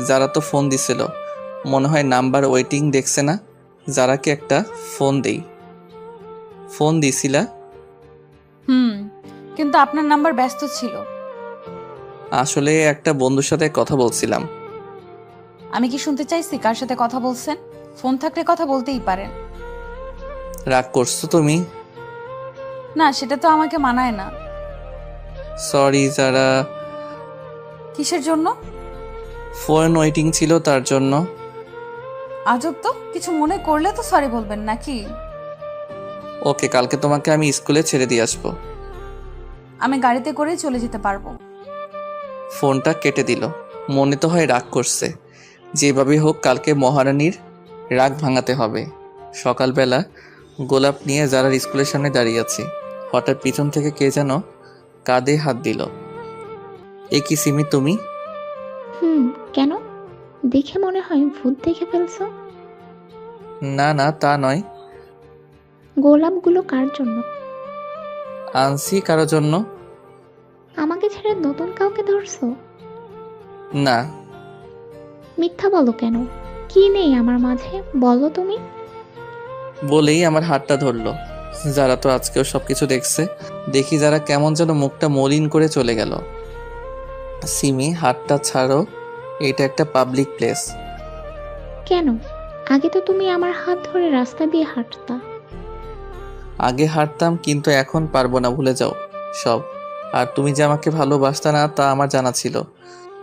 যারা তো ফোন দিছিল, মনে হয় নাম্বার ওয়েটিং দেখছে না। যারাকে একটা ফোন দেই। ফোন দিছিলা? কিন্তু আপনার নাম্বার ব্যস্ত ছিল। আসলে একটা বন্ধুর সাথে কথা বলছিলাম। আমি কি শুনতে চাইছি কার সাথে কথা বলছেন? ফোন থাকলে কথা বলতেই পারেন। রাগ করছো তুমি? না, সেটা তো আমাকে মানায় না। সরি যারা। কিসের জন্য? ফোন ওয়েটিং ছিল, তার জন্য। আজব তো, কিছু মনে করলে তো সরি বলবেন নাকি? ওকে, কালকে তোমাকে আমি স্কুলে ছেড়ে দিয়ে আসবো। আমি গাড়িতে করেই চলে যেতে পারবো। ফোনটা কেটে দিল। মনে তো হয় রাগ করছে। যেভাবে হোক কালকে মহারানীর রাগ ভাঙাতে হবে। সকালবেলা গোলাপ নিয়ে যারার স্কুলের সামনে দাঁড়িয়ে আছি। হঠাৎ পিছন থেকে কে যেন কাঁধে হাত দিল। এ কি সিমি তুমি? কেন? দেখে মনে হয় ভূত দেখে ফেলছো। না না, তা নয়। গোলাপগুলো কার জন্য? আনছি কারোর জন্য। আমাকে ছেড়ে নতুন কাউকে ধরছো? না। মিথ্যা বলো কেন? কি নেই আমার মাঝে, বলো তুমি। বলেই আমার হাতটা ধরলো। যারা তো আজকেও সবকিছু দেখছে। দেখি যারা কেমন যেন মুখটা মলিন করে চলে গেল। সিমি, হাতটা ছাড়ো, এটা একটা পাবলিক প্লেস। কেন? আগে তো তুমি আমার হাত ধরে রাস্তা দিয়ে হাঁটতা। আগে হাঁটতাম, কিন্তু এখন পারবো না, ভুলে যাও সব। আর তুমি যে আমাকে ভালোবাসতা না তা আমার জানা ছিল।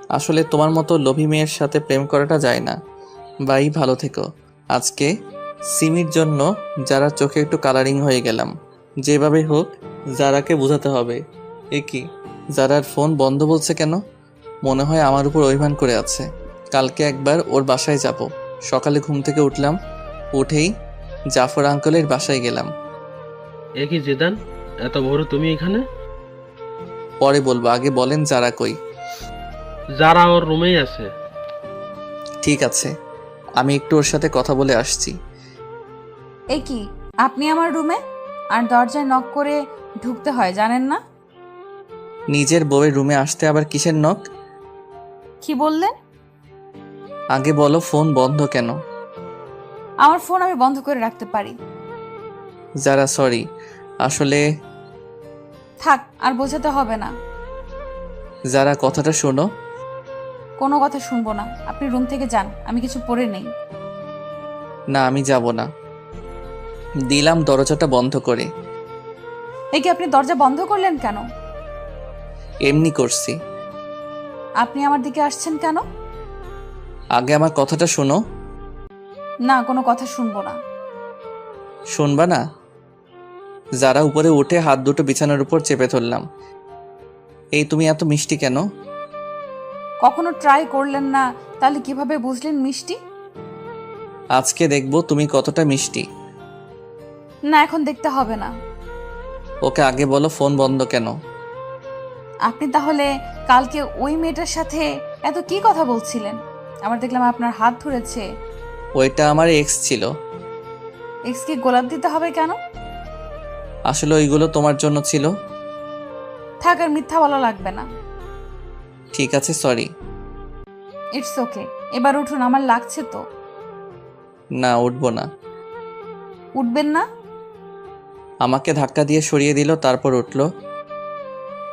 আসলে তোমার মতো লোভী মেয়ের সাথে প্রেম করাটা যায় না। বাই, ভালো থেকো। আজকে সিমির জন্য যারা চোখে একটু কালারিং হয়ে গেলাম। যেভাবে হোক যারাকে বোঝাতে হবে। এ কি, যারার ফোন বন্ধ বলছে কেন? মনে হয় আমার উপর অভিমান করে আছে। কালকে একবার ওর বাসায় যাব। সকালে ঘুম থেকে উঠলাম, উঠেই জাফর আঙ্কেলের বাসায় গেলাম। এ কি জেদান, এত ভোরে তুমি এখানে? পরে বলবো, আগে বলেন যারা কই। যারা ওর রুমেই আছে। ঠিক আছে, আমি একটু ওর সাথে কথা বলে আসছি। এ কি, আপনি আমার রুমে? আর দরজায় নক করে ঢুকতে হয়, জানেন না? নিজের বউয়ের রুমে আসতে আবার কিসের নক? কি বললেন? আগে বলো ফোন বন্ধ কেন? আমার ফোন আমি বন্ধ করে রাখতে পারি। যারা সরি, আসলে থাক, আর বোঝাতে হবে না। যারা কথাটা শোনো। কোনো কথা শুনবো না, আপনি রুম থেকে যান, আমি কিছু পরে নেই। না, আমি যাব না। দিলাম দরজাটা বন্ধ করে। এই কি, আপনি দরজা বন্ধ করলেন কেন? এমনি করছি। আপনি আমার দিকে আসছেন কেন? আগে আমার কথাটা শোনো। না, কোনো কথা শুনবো না। শুনবা না? যারা উপরে উঠে হাত দুটো বিছানার উপর চেপে ধরলাম। এই তুমি এত মিষ্টি কেন? কখনো ট্রাই করলেন না, তাহলে কিভাবে বুঝলেন মিষ্টি? আজকে দেখবো তুমি কতটা মিষ্টি। না, এখন দেখতে হবে না। ওকে আগে বলো ফোন বন্ধ কেন? আপনি তাহলে কালকে ওই মেয়েটার সাথে এত কি কথা বলছিলেন? আবার দেখলাম আপনার হাত ধরেছে। ওইটা আমার এক্স ছিল। এক্স কি গোলাপ দিতে হবে কেন? আসলে ওইগুলো তোমার জন্য ছিল। থাক, আর মিথ্যা বলা লাগবে না। ঠিক আছে, সরি। ইটস ওকে, এবার উঠুন, আমার লাগছে তো। না, উঠবো না। উঠবেন না? আমাকে ধাক্কা দিয়ে সরিয়ে দিল, তারপর উঠলো।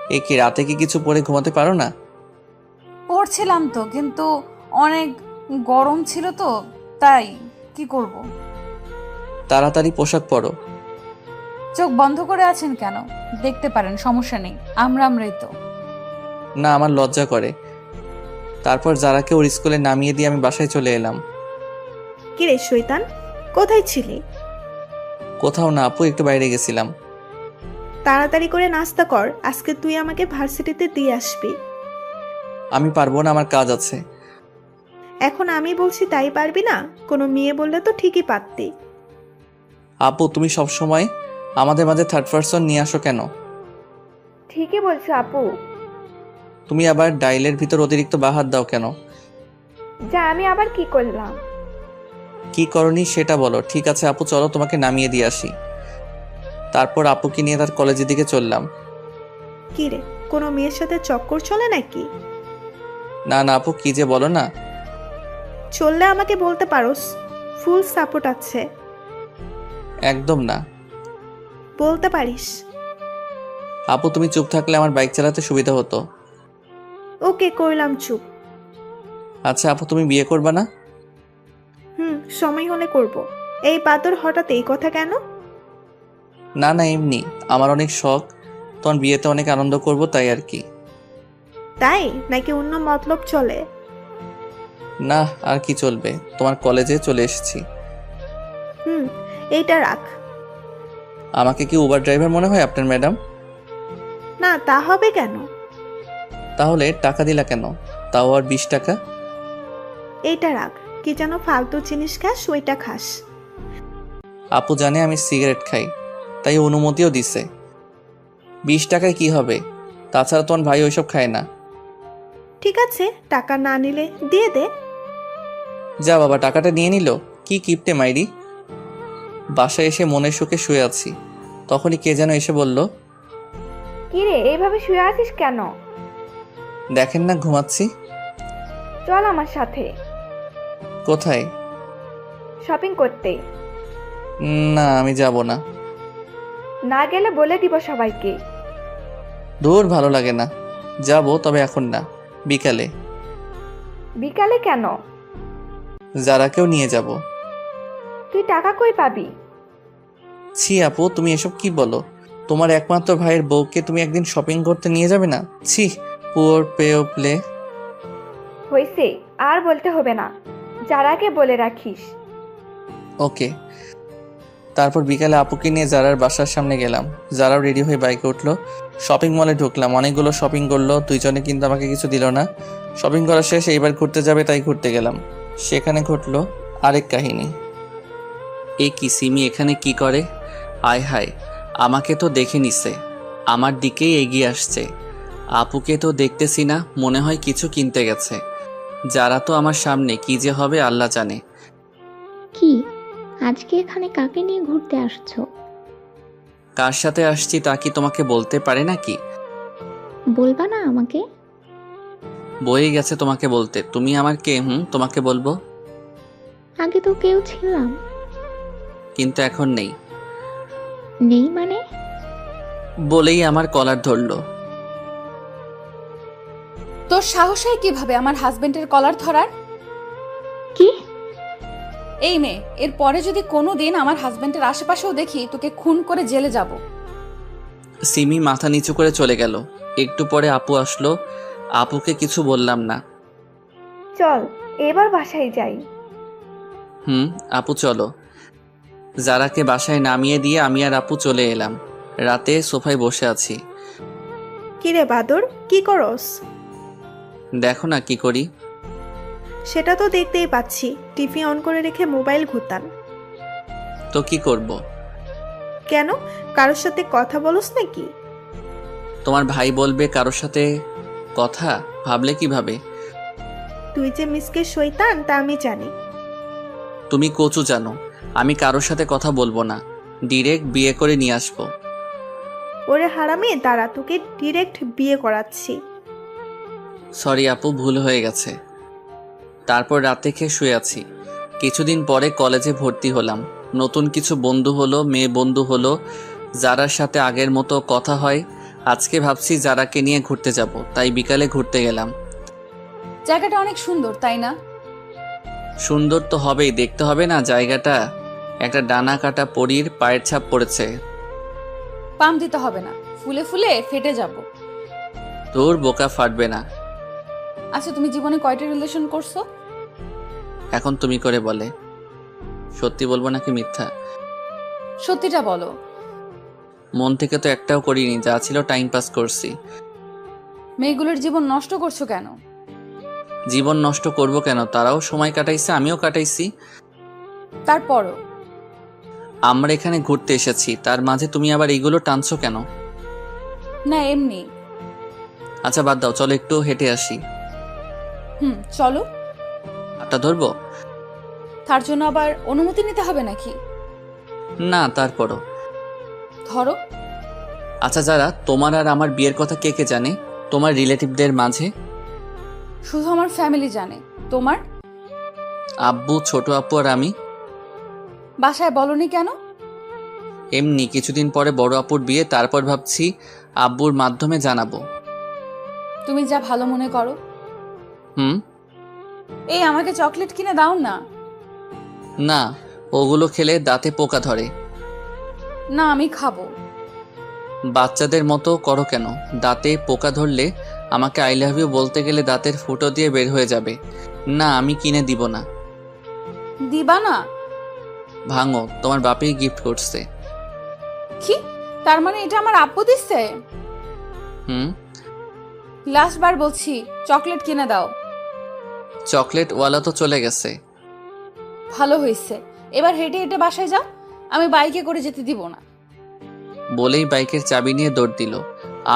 এ কি, রাতে কি কিছু পরে ঘুমাতে পারো না? পড়ছিলাম তো, কিন্তু অনেক গরম ছিল তো, তাই। কি করব? তাড়াতাড়ি পোশাক পরো। চোখ বন্ধ করে আছেন কেন? দেখতে পারেন, সমস্যা নেই, আমরাই তো। না, আমার লজ্জা করে। তারপর যারাকে ওর স্কুলে নামিয়ে দিয়ে আমি বাসায় চলে এলাম। কিরে শয়তান, কোথায় ছিলি? কোথাও না আপু, একটু বাইরে গেছিলাম। তাড়াতাড়ি করে নাস্তা কর, আজকে তুই আমাকে ভার্সিটিতে দিয়ে আসবি। আমি পারবো না, আমার কাজ আছে। এখন আমি বলছি তাই পারবি না? কোনো মেয়ে বললে তো ঠিকই পারতি। আপু, তুমি সবসময় আমাদের মাঝে থার্ড পারসন নিয়ে আসো কেন? ঠিকই বলছো আপু। তুমি আবার ডাইলের ভিতর অতিরিক্ত বাহাত দাও কেন? যা, আমি আবার কি করলাম? কি করনি সেটা বলো। ঠিক আছে আপু, চলো তোমাকে নামিয়ে দিয়ে আসি। তারপর আপুকে নিয়ে তার কলেজের দিকে চললাম। কিরে, কোনো মেয়ের সাথে চক্কর চলে নাকি? না না আপু, কি যে বলো না। চললে আমাকে বলতে পারোস, ফুল সাপোর্ট আছে। একদম না। বলতে পারিস। আপু, তুমি চুপ থাকলে আমার বাইক চালাতে সুবিধা হতো। ওকে, করলাম চুপ। আচ্ছা আপু, তুমি বিয়ে করবা না? সময় হলে করব। এই পাতর হঠাৎ এই কথা কেন? না না, এমনি আমার অনেক শখ, তোমার বিয়েতে অনেক আনন্দ করব, তাই আর কি। তাই নাকি অন্য মতলব চলে? না, আর কি চলবে, তোমার কলেজে চলে এসেছি। এইটা রাখ। আমাকে কি উবার ড্রাইভার মনে হয় আপনার ম্যাডাম? না, তা হবে কেন? তাহলে টাকা দিলা কেন? তাও আর 20 টাকা। এইটা রাখ, কি যেন ফালতু জিনিস খাস, ওইটা খাস। আপু জানে আমি সিগারেট খাই, তাই অনুমতিও দিছে। 20 টাকায় কি হবে? তাছাড়া তোমার ভাই ওইসব খায় না। ঠিক আছে, টাকা না নিলে দিয়ে দে। যা বাবা, টাকাটা নিয়ে নিল। কি কিপটে মাইরি। বাসায় এসে মনের সুখে শুয়ে আছি, তখনই কে যেন এসে বলল, কিরে এইভাবে শুয়ে আছিস কেন? দেখেন না ঘুমাচ্ছি। চল আমার সাথে কোথায়? শপিং করতে। না, আমি যাব না। না গেলে বলে দিব সবাইকে। দূর, ভালো লাগে না। যাব, তবে এখন না, বিকালে। বিকালে কেন? যারাকেও নিয়ে যাব। তুই টাকা কই পাবি? ছি আপু, তুমি এসব কি বলো? তোমার একমাত্র ভাইয়ের বউকে তুমি একদিন শপিং করতে নিয়ে যাবে না? ছি, পুয়ার পেওপ্লে। হইছে, আর বলতে হবে না। যারাকে বলে রাখিস। ওকে। তারপর বিকালে আপুকে নিয়ে জারার বাসার সামনে গেলাম। জারাও রেডি হয়ে বাইকে উঠলো। শপিং মলে ঢুকলাম, অনেকগুলো শপিং করলো দুইজনে, কিন্তু আমাকে কিছু দিল না। শপিং করা শেষ, এইবার ঘুরতে যাবে তাই ঘুরতে গেলাম। সেখানে ঘটলো আরেক কাহিনী। এ কি, সিমি এখানে কি করে? আয় হায়, আমাকে তো দেখে নিছে, আমার দিকেই এগিয়ে আসছে। আপুকে তো দেখতেছি না, মনে হয় কিছু কিনতে গেছে। যারা তো আমার সামনে, কি যে হবে আল্লাহ জানে। কি, আজকে এখানে কাকে নিয়ে ঘুরতে আসছো? কার সাথে আসছি তা কি তোমাকে বলতে পারে নাকি? বলবা না আমাকে? বয়ে গেছে তোমাকে বলতে। তুমি আমার কে? তোমাকে বলবো? আগে তো কেউ ছিলাম। কিন্তু এখন নেই। নেই মানে? বলেই আমার কলার ধরলো। তোর সাহস হয় কিভাবে আমার হাজবেন্ডের কলার ধরার? কি? এই মেয়ে, এর পরে যদি কোনো দিন আমার হাজবেন্ডের আশেপাশেও দেখি, তোকে খুন করে জেলে যাব। সিমি মাথা নিচু করে চলে গেল। একটু পরে আপু আসলো। আপুকে কিছু বললাম না। চল এবার বাসায় যাই। আপু চলো। যারাকে বাসায় নামিয়ে দিয়ে আমি আর আপু চলে এলাম। রাতে সোফায় বসে আছি। কিরে বাদর, কি করস? দেখো না কি করি। সেটা তো দেখতেই পাচ্ছি, টিভি অন করে রেখে মোবাইল ঘুতান। তো কি করব? কেন, কারোর সাথে কথা বলস নাকি? তোমার ভাই বলবে কারোর সাথে কথা? ভাবলে কিভাবে? তুই যে মিসকে শয়তান তা আমি জানি। তুমি কচু জানো, আমি কারোর সাথে কথা বলবো না, ডিরেক্ট বিয়ে করে নিয়ে আসবো। ওরে হারামি, দাঁড়া, তোকে ডিরেক্ট বিয়ে করাচ্ছি। সরি আপু, ভুল হয়ে গেছে। তারপর রাতে খেয়ে শুয়ে আছি। কিছুদিন পরে কলেজে ভর্তি হলাম। নতুন কিছু বন্ধু হলো, মেয়ে বন্ধু হলো, যারার সাথে আগের মতো কথা হয়। আজকে ভাবছি যারাকে নিয়ে ঘুরতে যাব, তাই বিকালে ঘুরতে গেলাম। জায়গাটা অনেক সুন্দর, তাই না? সুন্দর তো হবেই, দেখতে হবে না জায়গাটা? একটা ডানা কাটা পরীর পায়ের ছাপ পড়েছে। পাম দিতে হবে না, ফুলে ফুলে ফেটে যাব। তোর বোকা ফাটবে না। আচ্ছা, তুমি জীবনে কয়টা রিলেশন করছো? এখন তুমি করে বলে। সত্যি বলবো নাকি মিথ্যা? সত্যিটা বলো। মন থেকে তো একটাও করিনি, যা ছিল টাইম পাস করছি। মেয়েগুলোর জীবন নষ্ট করছো কেন? জীবন নষ্ট করব কেন? তারাও সময় কাটাইছে, আমিও কাটাইছি। তারপরও আমরা এখানে ঘুরতে এসেছি, তার মাঝে তুমি আবার এইগুলো টানছো কেন? না, এমনি। আচ্ছা বাদ দাও, চলো একটু হেঁটে আসি। চলো। হাতটা ধরবো? তার জন্য আবার অনুমতি নিতে হবে নাকি? না, তারপরও। ধরো। আচ্ছা, যারা তোমার আর আমার বিয়ের কথা কে কে জানে তোমার রিলেটিভদের মাঝে? শুধু আমার ফ্যামিলি জানে। তোমার? আব্বু, ছোট আপু আর আমি। বাসায় বলনি কেন? এমনি, কিছুদিন পরে বড় আপুর বিয়ে, তারপর ভাবছি আব্বুর মাধ্যমে জানাবো। তুমি যা ভালো মনে করো। এই আমাকে চকলেট কিনে দাও না। না, ওগুলো খেলে দাঁতে পোকা ধরে। না, আমি খাবো। বাচ্চাদের মতো করো কেন? দাঁতে পোকা ধরলে আমাকে আই লাভ ইউ বলতে গেলে দাঁতের ফুটো দিয়ে বের হয়ে যাবে। না, আমি কিনে দিব না। দিবা না? ভাঙো, তোমার বাপেই গিফট করছে। কি? তার মানে এটা আমার আব্বু দিচ্ছে? লাস্ট বার বলছি, চকলেট কিনে দাও। চকলেট ওয়ালা তো চলে গেছে। ভালো হয়েছে, এবার হেঁটে হেঁটে বাসায় যাও। আমি বাইকে করে যেতে দিব না। বলেই বাইকের চাবি নিয়ে দৌড় দিল।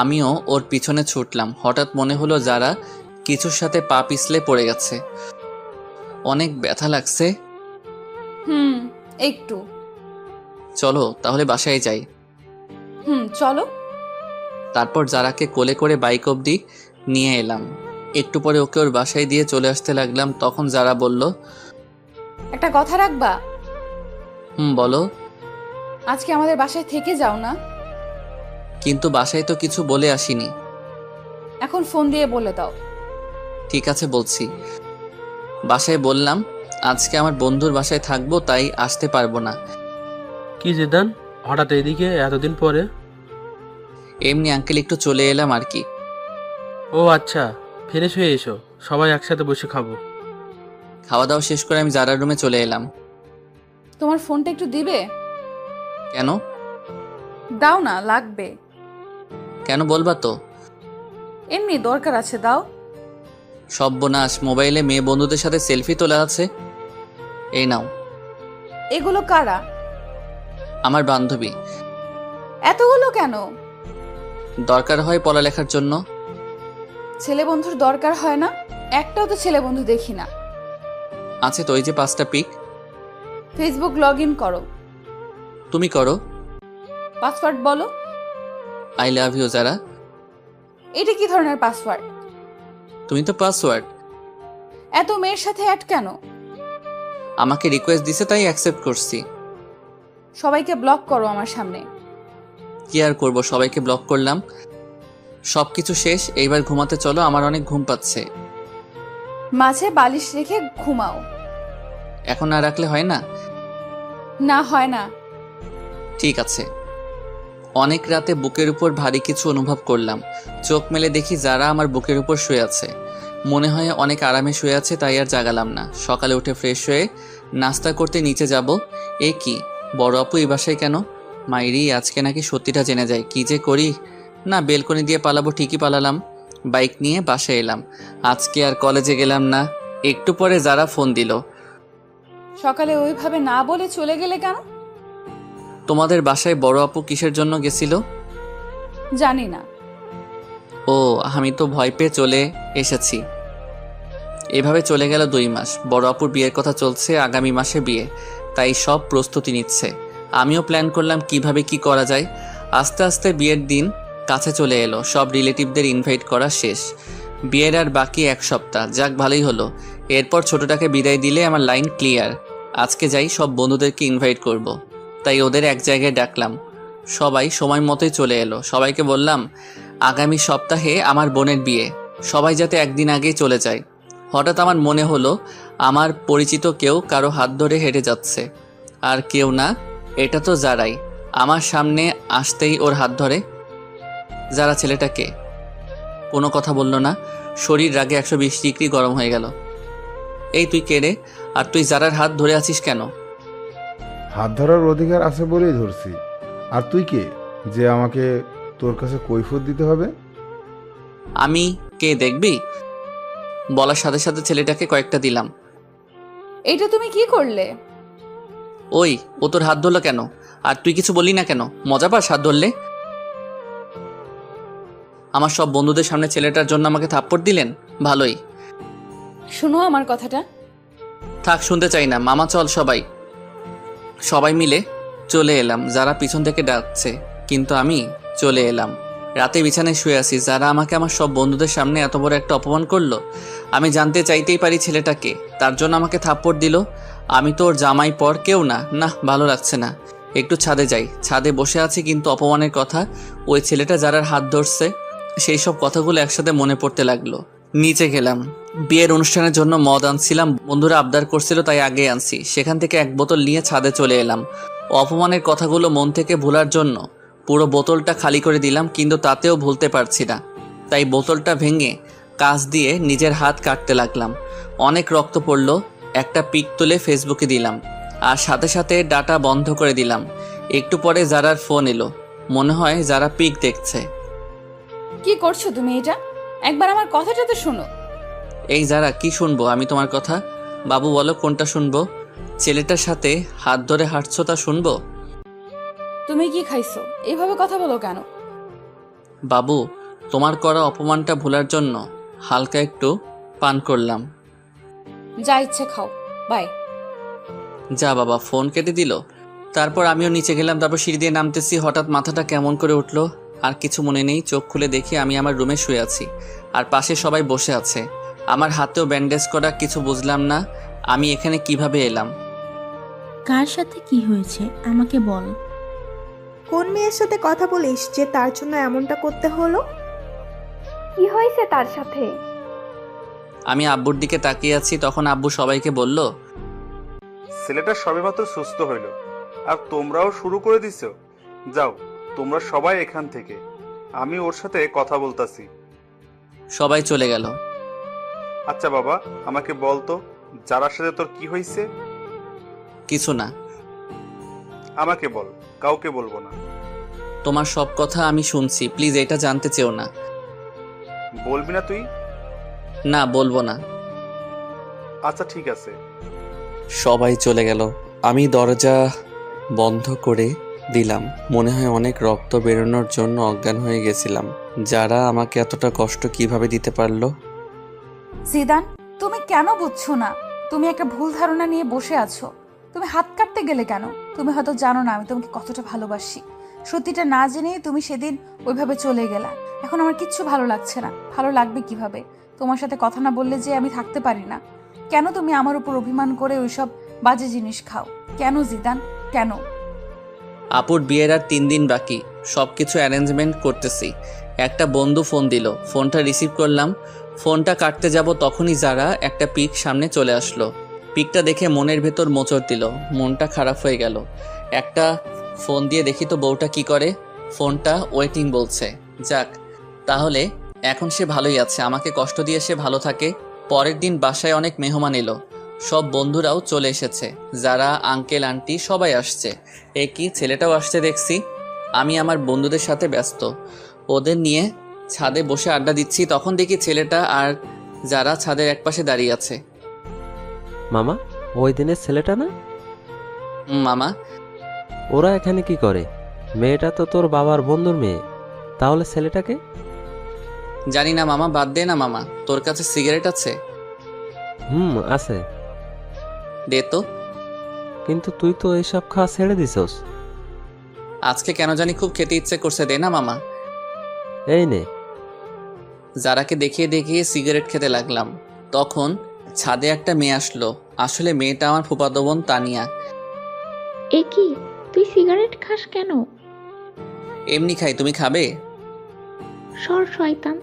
আমিও ওর পিছনে ছুটলাম। হঠাৎ মনে হলো যারা কিছুর সাথে পা পিছলে পড়ে গেছে। অনেক ব্যথা লাগছে। একটু। চলো তাহলে বাসায় যাই। চলো। তারপর যারাকে কোলে করে বাইক অবধি নিয়ে এলাম। একটু পরে ওকে ওর বাসায় দিয়ে চলে আসতে লাগলাম। তখন যারা বলল, একটা কথা রাখবা? বলো। আজকে আমাদের বাসায় থেকে যাও না। কিন্তু বাসায় তো কিছু বলে আসিনি। এখন ফোন দিয়ে বলে দাও। ঠিক আছে বলছি। বাসায় বললাম আজকে আমার বন্ধুর বাসায় থাকবো, তাই আসতে পারবো না। কি জিদান, হঠাৎ এদিকে এতদিন পরে? এমনি আঙ্কেল, একটু চলে এলাম আর কি। ও আচ্ছা, ফ্রেশ হয়ে এসো, সবাই একসাথে বসে খাবো। খাওয়া দাওয়া শেষ করে আমি যারার রুমে চলে এলাম। তোমার ফোনটা একটু দিবে? কেন? দাও না, লাগবে। কেন বলবা তো? এমনি দরকার আছে, দাও। সর্বনাশ, মোবাইলে মেয়ে বন্ধুদের সাথে সেলফি তোলা আছে। এই নাও। এগুলো কারা? আমার বান্ধবী। এতগুলো কেন? দরকার হয় পড়ালেখার জন্য। ছেলে বন্ধুর দরকার হয় না? একটাও তো ছেলে বন্ধু দেখি না। আছে তো, ওই যে 5টা পিক। ফেসবুক লগ ইন করো। তুমি করো। পাসওয়ার্ড বলো। আই লাভ ইউ যারা। এটা কি ধরনের পাসওয়ার্ড? তুমি তো পাসওয়ার্ড। এত মেয়ের সাথে অ্যাড কেন? আমাকে রিকোয়েস্ট দিছে তাই অ্যাকসেপ্ট করছি। সবাইকে ব্লক করো আমার সামনে। কি আর করবো, সবাইকে ব্লক করলাম। সবকিছু শেষ, এইবার ঘুমাতে চলো, আমার অনেক ঘুম পাচ্ছে। মাঝে বালিশ রেখে ঘুমাও। এখন না রাখলে হয় না? না, হয় না। ঠিক আছে। অনেক রাতে বুকের উপর ভারী কিছু অনুভব করলাম। চোখ মেলে দেখি যারা আমার বুকের উপর শুয়ে আছে। মনে হয় অনেক আরামে শুয়ে আছে, তাই আর জাগালাম না। সকালে উঠে ফ্রেশ হয়ে নাস্তা করতে নিচে যাব। এ কি, বড় আপু এই বাসায় কেন? মাইরি, আজকে নাকি সত্যিটা জেনে যায়। কি যে করি। না, বেলকনি দিয়ে পালাবো, ঠিকই পালালাম। বাইক নিয়ে বাসায় এলাম। আজকে আর কলেজে গেলাম না। একটু পরে যারা ফোন দিল। সকালে ওইভাবে না বলে চলে গেলে কেন? তোমাদের বাসায় বড় আপু কিসের জন্য গেছিল? জানি না। ও, আমি তো ভয় পেয়ে চলে এসেছি। এভাবে চলে গেল 2 মাস। বড় আপুর বিয়ের কথা চলছে, আগামী মাসে বিয়ে, তাই সব প্রস্তুতি নিচ্ছে। আমিও প্ল্যান করলাম কিভাবে কি করা যায়। আস্তে আস্তে বিয়ের দিন কাছে চলে এলো। সব রিলেটিভদের ইনভাইট করা শেষ। বিয়ের আর বাকি 1 সপ্তাহ। যাক, ভালোই হলো। এরপর ছোটটাকে বিদায় দিলে আমার লাইন ক্লিয়ার। আজকে যাই, সব বন্ধুদেরকে ইনভাইট করব। তাই ওদের এক জায়গায় ডাকলাম। সবাই সময় মতোই চলে এলো। সবাইকে বললাম আগামী সপ্তাহে আমার বোনের বিয়ে, সবাই যাতে একদিন আগেই চলে যায়। হঠাৎ আমার মনে হলো আমার পরিচিত কেউ কারো হাত ধরে হেঁটে যাচ্ছে। আর কেউ না, এটা তো যারাই। আমার সামনে আসতেই ওর হাত ধরে। যারা ছেলেটাকে কোনো কথা বলল না। শরীর রাগে 120 ডিগ্রি গরম হয়ে গেল। এই তুই কে রে? আর তুই যারার হাত ধরে আছিস কেন? হাত ধরার অধিকার আছে বলেই ধরছি। আর তুই কে যে আমাকে তোর কাছে কৈফিয়ত দিতে হবে? আমি কে দেখবি? বলার সাথে সাথে ছেলেটাকে কয়েকটা দিলাম। এইটা তুমি কি করলে? ওই, ও তোর হাত ধরলো কেন? আর তুই কিছু বললি না কেন? মজা পাস হাত ধরলে? আমার সব বন্ধুদের সামনে ছেলেটার জন্য আমাকে থাপ্পড় দিলেন। ভালোই। শুনো আমার কথাটা। থাক, শুনতে চাই না। মামা চল। সবাই মিলে চলে এলাম। যারা পিছন থেকে ডাকছে, কিন্তু আমি চলে এলাম। রাতে বিছানায় শুয়ে আছি। যারা আমাকে আমার সব বন্ধুদের সামনে এত বড় একটা অপমান করলো। আমি জানতে চাইতেই পারি ছেলেটাকে, তার জন্য আমাকে থাপ্পড় দিল। আমি তো ওর জামাই পর কেউ না। না, ভালো লাগছে না। একটু ছাদে যাই। ছাদে বসে আছি, কিন্তু অপমানের কথা, ওই ছেলেটা যারার হাত ধরছে, সেই সব কথাগুলো একসাথে মনে পড়তে লাগলো। নিচে গেলাম। বিয়ের অনুষ্ঠানের জন্য মদ আনছিলাম। বন্ধুরা আবদার করছিল, তাই আগে আনছি। সেখান থেকে 1 বোতল নিয়ে ছাদে চলে এলাম। অপমানের কথাগুলো মন থেকে ভোলার জন্য পুরো বোতলটা খালি করে দিলাম, কিন্তু তাতেও ভুলতে পারছি না। তাই বোতলটা ভেঙে কাঁচ দিয়ে নিজের হাত কাটতে লাগলাম। অনেক রক্ত পড়ল। একটা পিক তুলে ফেসবুকে দিলাম, আর সাথে সাথে ডাটা বন্ধ করে দিলাম। একটু পরে যারার ফোন এলো। মনে হয় যারা পিক দেখছে। কি করছো তুমি এটা? একবার আমার কথাটা তো শোনো। এই যারা, কি শুনবো আমি তোমার কথা? বাবু বলো কোনটা শুনবো? ছেলেটার সাথে হাত ধরে হাঁটছো তা শুনবো? তুমি কি খাইছো? এইভাবে কথা বলো কেন? বাবু, তোমার করা অপমানটা ভোলার জন্য হালকা একটু পান করলাম। যা ইচ্ছে খাও, বাই। যা বাবা, ফোন কেটে দিল। তারপর আমিও নিচে গেলাম। তারপর সিঁড়ি দিয়ে নামতেছি, হঠাৎ মাথাটা কেমন করে উঠলো। আর কিছু মনে নেই, চোখ খুলে দেখি আমি আমার রুমে শুয়ে আছি, আর পাশে সবাই বসে আছে। আমার হাতেও ব্যান্ডেজ করা। কিছু বুঝলাম না আমি এখানে কিভাবে এলাম। কার সাথে কি হয়েছে আমাকে বল। কোন মেয়ের সাথে কথা বলিস যে তার জন্য এমনটা করতে হলো? কি হয়েছে তার সাথে? আমি আব্বুর দিকে তাকিয়ে আছি, তখন আব্বু সবাইকে বলল, ছেলেটা সবেমাত্র সুস্থ হইল, আর তোমরাও শুরু করে দিছো। যাও তোমরা সবাই এখান থেকে, আমি ওর সাথে কথা বলতাছি। সবাই চলে গেল। আচ্ছা বাবা, আমাকে বলতো যারার সাথে তোর কি হয়েছে? কিছু না। আমাকে বল, কাউকে বলবো না। তোমার সব কথা আমি শুনছি, প্লিজ এটা জানতে চেও না। বলবি না তুই? না, বলবো না। আচ্ছা ঠিক আছে। সবাই চলে গেল। আমি দরজা বন্ধ করে দিলাম। মনে হয় অনেক রক্ত বেরোনোর জন্য অজ্ঞান হয়ে গেছিলাম। যারা আমাকে এতটা কষ্ট কিভাবে দিতে পারলো? জিদান, তুমি কেন বুঝছো না? তুমি একটা ভুল ধারণা নিয়ে বসে আছো। তুমি হাত কাটতে গেলে কেন? তুমি হয়তো জানো না আমি তোমাকে কতটা ভালোবাসি। সত্যিটা না জেনেই তুমি সেদিন ওইভাবে চলে গেলা। এখন আমার কিচ্ছু ভালো লাগছে না। ভালো লাগবে কিভাবে? তোমার সাথে কথা না বললে যে আমি থাকতে পারি না। কেন তুমি আমার উপর অভিমান করে ওইসব বাজে জিনিস খাও? কেন জিদান, কেন? আপুর বিয়ের আর 3 দিন বাকি। সব কিছু অ্যারেঞ্জমেন্ট করতেছি। একটা বন্ধু ফোন দিল, ফোনটা রিসিভ করলাম। ফোনটা কাটতে যাব তখনই যারা একটা পিক সামনে চলে আসলো। পিকটা দেখে মনের ভেতর মোচড় দিল, মনটা খারাপ হয়ে গেল। একটা ফোন দিয়ে দেখি তো বউটা কি করে। ফোনটা ওয়েটিং বলছে। যাক, তাহলে এখন সে ভালোই আছে, আমাকে কষ্ট দিয়ে সে ভালো থাকে। পরের দিন বাসায় অনেক মেহমান এলো। সব বন্ধুরাও চলে এসেছে, যারা আঙ্কেল আন্টি সবাই আসছে। এ কি, ছেলেটাও আসছে দেখছি। আমি আমার বন্ধুদের সাথে ব্যস্ত, ওদের নিয়ে ছাদে বসে আড্ডা দিচ্ছি। তখন দেখি ছেলেটা আর যারা ছাদের একপাশে দাঁড়িয়ে আছে। মামা, ওই দিনের ছেলেটা না? মামা। ওরা এখানে কি করে? মেয়েটা তো তোর বাবার বন্ধুর মেয়ে, তাহলে ছেলেটাকে? জানি না মামা, বাদ দে না মামা। তোর কাছে সিগারেট আছে? আছে। দে তো। কিন্তু তুই তো এইসব খাওয়া ছেড়ে দিছস। আজকে কেন জানি খুব খেতে ইচ্ছে করছে, দে না মামা। এই নে। যারাকে দেখিয়ে দেখিয়ে সিগারেট খেতে লাগলাম। তখন ছাদে একটা মেয়ে আসলো। আসলে মেয়েটা আমার ফুফাতো বোন তানিয়া। এ কি, তুই সিগারেট খাস কেন? এমনি খাই, তুমি খাবে? সর শয়তান,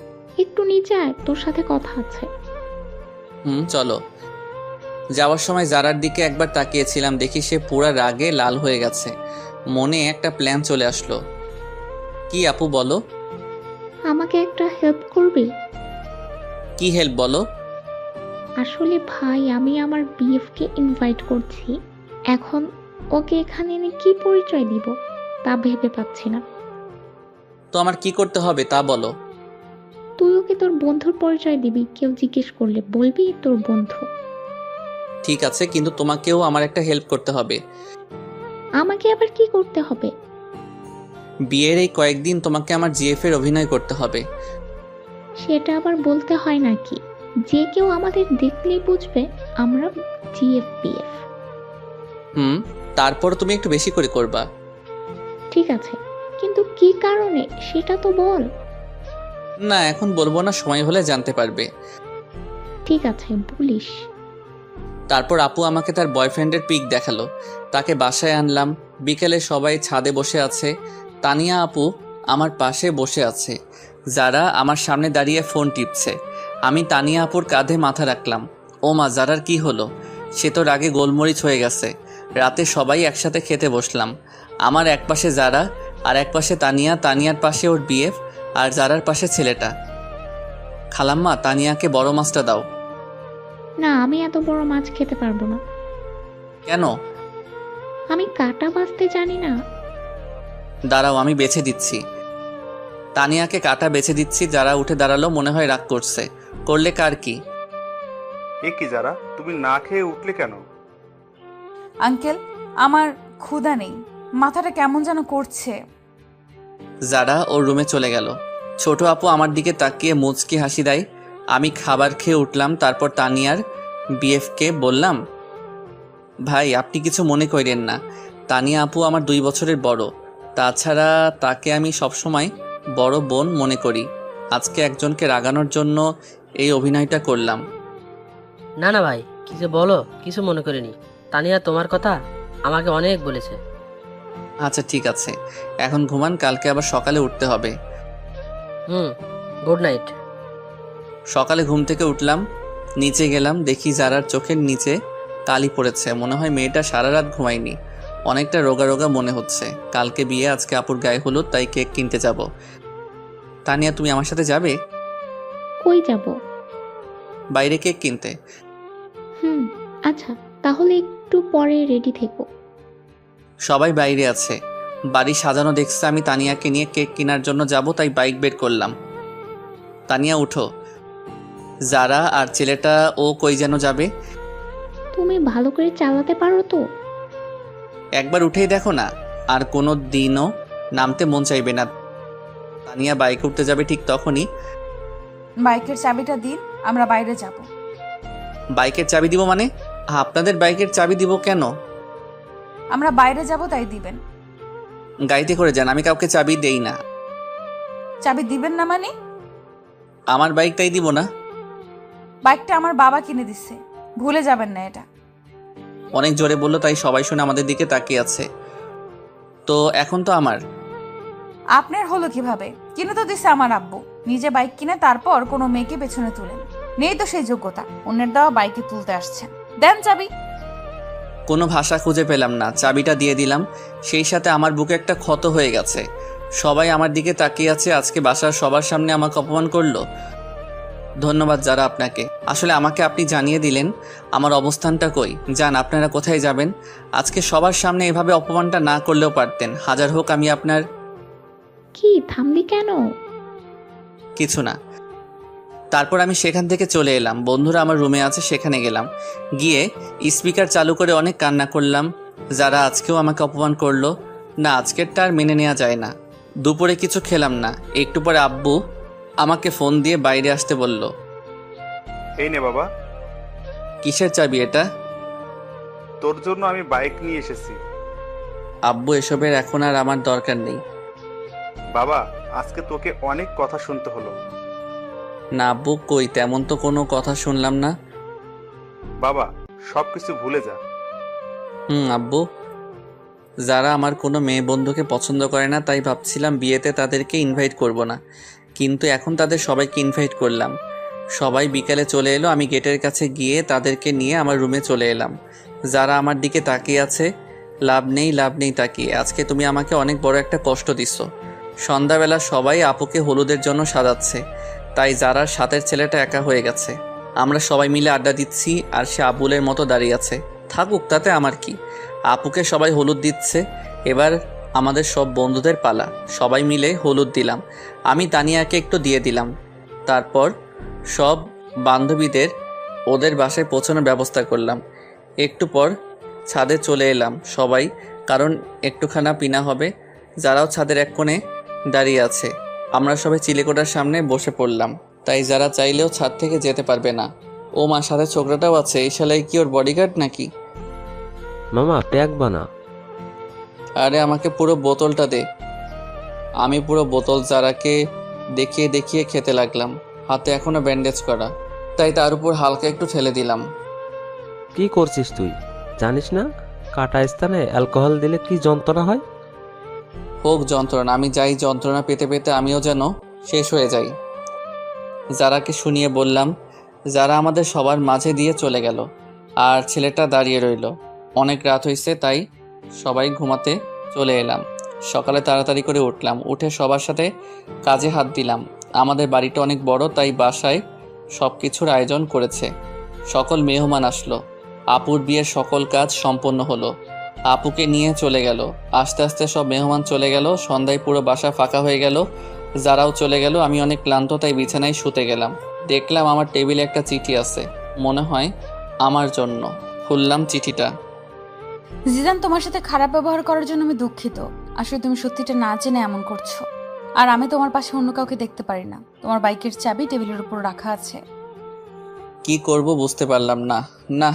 একটু নিচে আয়, তোর সাথে কথা আছে। চলো। যাওয়ার সময় জারার দিকে একবার তাকিয়েছিলাম, দেখি সে পুরা রাগে লাল হয়ে গেছে। মনে একটা প্ল্যান চলে আসলো। কি আপু, বলো। আমাকে একটা হেল্প করবি? কি হেল্প বলো? আসলে ভাই, আমি আমার বিএফকে ইনভাইট করছি। এখন ওকে এখানে এনে কি পরিচয় দিব তা ভেবে পাচ্ছি না। তো আমার কি করতে হবে তা বলো। তুই ওকে তোর বন্ধুর পরিচয় দিবি, কেউ জিজ্ঞেস করলে বলবি তোর বন্ধু। ঠিক আছে, কিন্তু তোমাকেও আমার একটা হেল্প করতে হবে। আমাকে আবার কি করতে হবে? বিয়ের এই কয়েকদিন তোমাকে আমার জিএফ এর অভিনয় করতে হবে। সেটা আবার বলতে হয় নাকি? যে কেউ আমাদের দেখলেই বুঝবে আমরা জিএফপিএফ। তারপর তুমি একটু বেশি করে করবা। ঠিক আছে, কিন্তু কি কারণে সেটা তো বল। না, এখন বলবো না, সময় হলে জানতে পারবে। ঠিক আছে, বলিস। তারপর আপু আমাকে তার বয়ফ্রেন্ডের পিক দেখালো। তাকে বাসায় আনলাম। বিকেলে সবাই ছাদে বসে আছে। তানিয়া আপু আমার পাশে বসে আছে, যারা আমার সামনে দাঁড়িয়ে ফোন টিপছে। আমি তানিয়া আপুর কাঁধে মাথা রাখলাম। ও মা, যারার কি হলো? সে তো রাগে গোলমরিচ হয়ে গেছে। রাতে সবাই একসাথে খেতে বসলাম। আমার এক পাশে যারা, আর এক পাশে তানিয়া, তানিয়ার পাশে ওর বিএফ, আর যারার পাশে ছেলেটা। খালাম্মা, তানিয়াকে বড় মাছটা দাও। না, আমি এত বড় মাছ খেতে পারবো না। কেন? আমি কাটা বাছতে জানি না। দাঁড়াও, আমি বেছে দিচ্ছি। তানিয়াকে কাটা বেছে দিচ্ছি। যারা উঠে দাঁড়ালো, মনে হয় রাগ করছে। করলে কার কি? এ কি যারা, তুমি না খেয়ে উঠলে কেন? আঙ্কেল, আমার ক্ষুধা নেই, মাথাটা কেমন যেন করছে। যারা ওর রুমে চলে গেল। ছোট আপু আমার দিকে তাকিয়ে মুচকি হাসি দেয়। আমি খাবার খেয়ে উঠলাম। তারপর তানিয়ার বিএফকে বললাম, ভাই আপনি কিছু মনে করেন না, তানিয়া আপু আমার 2 বছরের বড়। তাছাড়া তাকে আমি সবসময় বড় বোন মনে করি। আজকে একজনকে রাগানোর জন্য এই অভিনয়টা করলাম। না না ভাই, কি যে বলো, কিছু মনে করিনি। তানিয়া তোমার কথা আমাকে অনেক বলেছে। আচ্ছা ঠিক আছে, এখন ঘুমান, কালকে আবার সকালে উঠতে হবে। Good night. সকালে ঘুম থেকে উঠলাম, নিচে গেলাম, দেখি যারার চোখের নিচে কালি পড়েছে। মনে হয় মেয়েটা সারা রাত ঘুমায়নি, অনেকটা রোগা রোগা মনে হচ্ছে। কালকে বিয়ে, আজকে আপুর গায়ে হলুদ, তাই কেক কিনতে যাব। তানিয়া তুমি আমার সাথে যাবে? কই যাব? বাইরে কেক কিনতে। আচ্ছা, তাহলে একটু পরে রেডি থেকো। সবাই বাইরে আছে, বাড়ি সাজানো দেখছে। আমি তানিয়াকে নিয়ে কেক কেনার জন্য যাব, তাই বাইক বের করলাম। তানিয়া উঠো। যারা আর ছেলেটা ও কই যেন যাবে। তুমি ভালো করে চালাতে পারো তো? একবার উঠেই দেখো না, আর কোনো দিনও নামতে মন চাইবে না। তানিয়া বাইকে উঠতে যাবে, ঠিক তখনই বাইকের চাবিটা দিন, আমরা বাইরে যাব। বাইকের চাবি দিব মানে? আপনাদের বাইকের চাবি দিব কেন? আমরা বাইরে যাব তাই দিবেন। গাড়িতে করে যান, আমি কাউকে চাবি দেই না। চাবি দিবেন না মানে? আমার বাইকটাই দিব না। বাইকটা আমার বাবা কিনে দিচ্ছে, ভুলে যাবেন না এটা। অনেক জোরে বললো, তাই সবাই শুনে আমাদের দিকে তাকিয়ে আছে। তো এখন তো আমার। আপনার হলো কিভাবে? কিনে তো দিছে আমার আব্বু। নিজে বাইক কিনে তারপর কোনো মেয়েকে পেছনে তুলেন, নেই তো সেই যোগ্যতা। অন্যের দেওয়া বাইকে তুলতে আসছেন। দেন চাবি। কোনো ভাষা খুঁজে পেলাম না, চাবিটা দিয়ে দিলাম। সেই সাথে আমার বুকে একটা ক্ষত হয়ে গেছে। সবাই আমার দিকে তাকিয়ে আছে। আজকে বাসার সবার সামনে আমাকে অপমান করলো। ধন্যবাদ যারা আপনাকে। আসলে আমাকে আপনি জানিয়ে দিলেন আমার অবস্থানটা কই। যান, আপনারা কোথায় যাবেন? আজকে সবার সামনে এভাবে অপমানটা না করলেও পারতেন। হাজার হোক আমি আপনার। কি থামলি কেন? কিছু না। তারপর আমি সেখান থেকে চলে এলাম। বন্ধুরা আমার রুমে আছে, সেখানে গেলাম। গিয়ে স্পিকার চালু করে অনেক কান্না করলাম। যারা আজকেও আমাকে অপমান করলো। না, আজকেরটা আর মেনে নেওয়া যায় না। দুপুরে কিছু খেলাম না। একটু পরে আব্বু আমাকে ফোন দিয়ে বাইরে আসতে বলল। এই নে বাবা। কিসের চাবি এটা? তোর জন্য আমি বাইক নিয়ে এসেছি। আব্বু, এসবের এখন আর আমার দরকার নেই। বাবা, আজকে তোকে অনেক কথা শুনতে হলো। না আব্বু, কই তেমন তো কোনো কথা শুনলাম না। বাবা, সবকিছু ভুলে যা। আব্বু, যারা আমার কোনো মেয়ে বন্ধুকে পছন্দ করে না, তাই ভাবছিলাম বিয়েতে তাদেরকে ইনভাইট করব না, কিন্তু এখন তাদের সবাইকে ইনভাইট করলাম। সবাই বিকালে চলে এলো। আমি গেটের কাছে গিয়ে তাদেরকে নিয়ে আমার রুমে চলে এলাম। যারা আমার দিকে তাকিয়ে আছে, লাভ নেই তাকিয়ে। আজকে তুমি আমাকে অনেক বড় একটা কষ্ট দিচ্ছ। সন্ধ্যাবেলা সবাই আপুকে হলুদের জন্য সাজাচ্ছে, তাই যারার সাথের ছেলেটা একা হয়ে গেছে। আমরা সবাই মিলে আড্ডা দিচ্ছি, আর সে আবুলের মতো দাঁড়িয়ে আছে। থাকুক, তাতে আমার কি। আপুকে সবাই হলুদ দিচ্ছে। এবার আমাদের সব বন্ধুদের পালা। সবাই মিলে হলুদ দিলাম। আমি তানিয়াকে একটু দিয়ে দিলাম। তারপর সব বান্ধবীদের ওদের বাসায় পৌঁছানোর ব্যবস্থা করলাম। একটু পর ছাদে চলে এলাম সবাই, কারণ একটুখানা পিনা হবে। যারাও ছাদের এক কোণে দাঁড়িয়ে আছে। আমরা সবাই চিলেকোঠার সামনে বসে পড়লাম, তাই যারা চাইলেও ছাদ থেকে যেতে পারবে না। ও মা, সাথে ছোকরাটাও আছে। এই শালাই কি ওর বডিগার্ড নাকি? মামা প্যাক বানা। আরে আমাকে পুরো বোতলটা দে। আমি পুরো বোতল যারাকে দেখিয়ে দেখিয়ে খেতে লাগলাম। হাতে এখনো ব্যান্ডেজ করা, তাই তার উপর হালকা একটু ঠেলে দিলাম। কি করছিস তুই? জানিস না কাটা স্থানে অ্যালকোহল দিলে কি যন্ত্রণা হয়? হোক যন্ত্রণা, আমি যাই যন্ত্রণা পেতে পেতে আমিও যেন শেষ হয়ে যাই। যারাকে শুনিয়ে বললাম। যারা আমাদের সবার মাঝে দিয়ে চলে গেল, আর ছেলেটা দাঁড়িয়ে রইল। অনেক রাত হয়েছে, তাই সবাই ঘুমাতে চলে এলাম। সকালে তাড়াতাড়ি করে উঠলাম, উঠে সবার সাথে কাজে হাত দিলাম। আমাদের বাড়িটা অনেক বড়, তাই বাসায় সব কিছুর আয়োজন করেছে। সকল মেহমান আসলো। আপুর বিয়ের সকল কাজ সম্পন্ন হলো। আপুকে নিয়ে চলে গেল। আস্তে আস্তে সব মেহমান চলে গেল। সন্ধ্যায় পুরো বাসা ফাঁকা হয়ে গেল। যারাও চলে গেল। আমি অনেক ক্লান্ত, তাই বিছানায় শুতে গেলাম। দেখলাম আমার টেবিলে একটা চিঠি আছে, মনে হয় আমার জন্য। খুললাম চিঠিটা। জিদান, তোমার সাথে খারাপ ব্যবহার করার জন্য আমি দুঃখিত। আসলে তুমি সত্যিটা না জেনে এমন করছো। আর আমি তোমার পাশে অন্য কাউকে দেখতে পারি না। তোমার বাইকের চাবি টেবিলের উপর রাখা আছে। কি করব বুঝতে পারলাম না। না,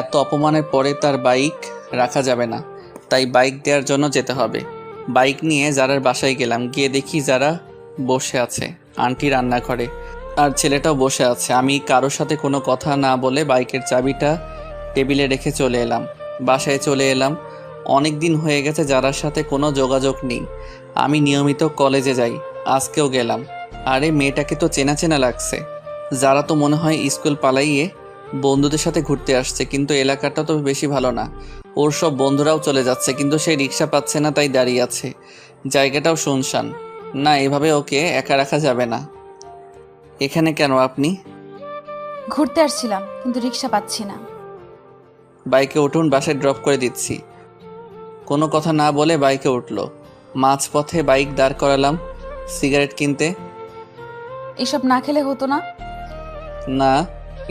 এত অপমানের পরে তার বাইক রাখা যাবে না, তাই বাইক দেওয়ার জন্য যেতে হবে। বাইক নিয়ে যারার বাসায় গেলাম, গিয়ে দেখি যারা বসে আছে আন্টি রান্নাঘরে, আর ছেলেটাও বসে আছে। আমি কারোর সাথে কোনো কথা না বলে বাইকের চাবিটা টেবিলে রেখে চলে এলাম। বাসায় চলে এলাম। অনেক দিন হয়ে গেছে যারার সাথে কোনো যোগাযোগ নেই। আমি নিয়মিত কলেজে যাই, আজকেও গেলাম। আরে মেয়েটাকে তো চেনা চেনা লাগছে। যারা তো মনে হয় স্কুল পালাইয়ে বন্ধুদের সাথে ঘুরতে আসছে, কিন্তু এলাকাটা তো বেশি ভালো না। ওর সব বন্ধুরাও চলে যাচ্ছে, কিন্তু সে রিক্সা পাচ্ছে না, তাই দাঁড়িয়ে আছে। জায়গাটাও শুনশান। না, এভাবে ওকে একা রাখা যাবে না। এখানে কেন আপনি? ঘুরতে আসছিলাম, কিন্তু রিক্সা পাচ্ছি না। বাইকে উঠুন, বাসায় ড্রপ করে দিচ্ছি। কোনো কথা না বলে বাইকে উঠলো। মাঝপথে বাইক দাঁড় করালাম সিগারেট কিনতে। এসব না খেলে হতো না? না,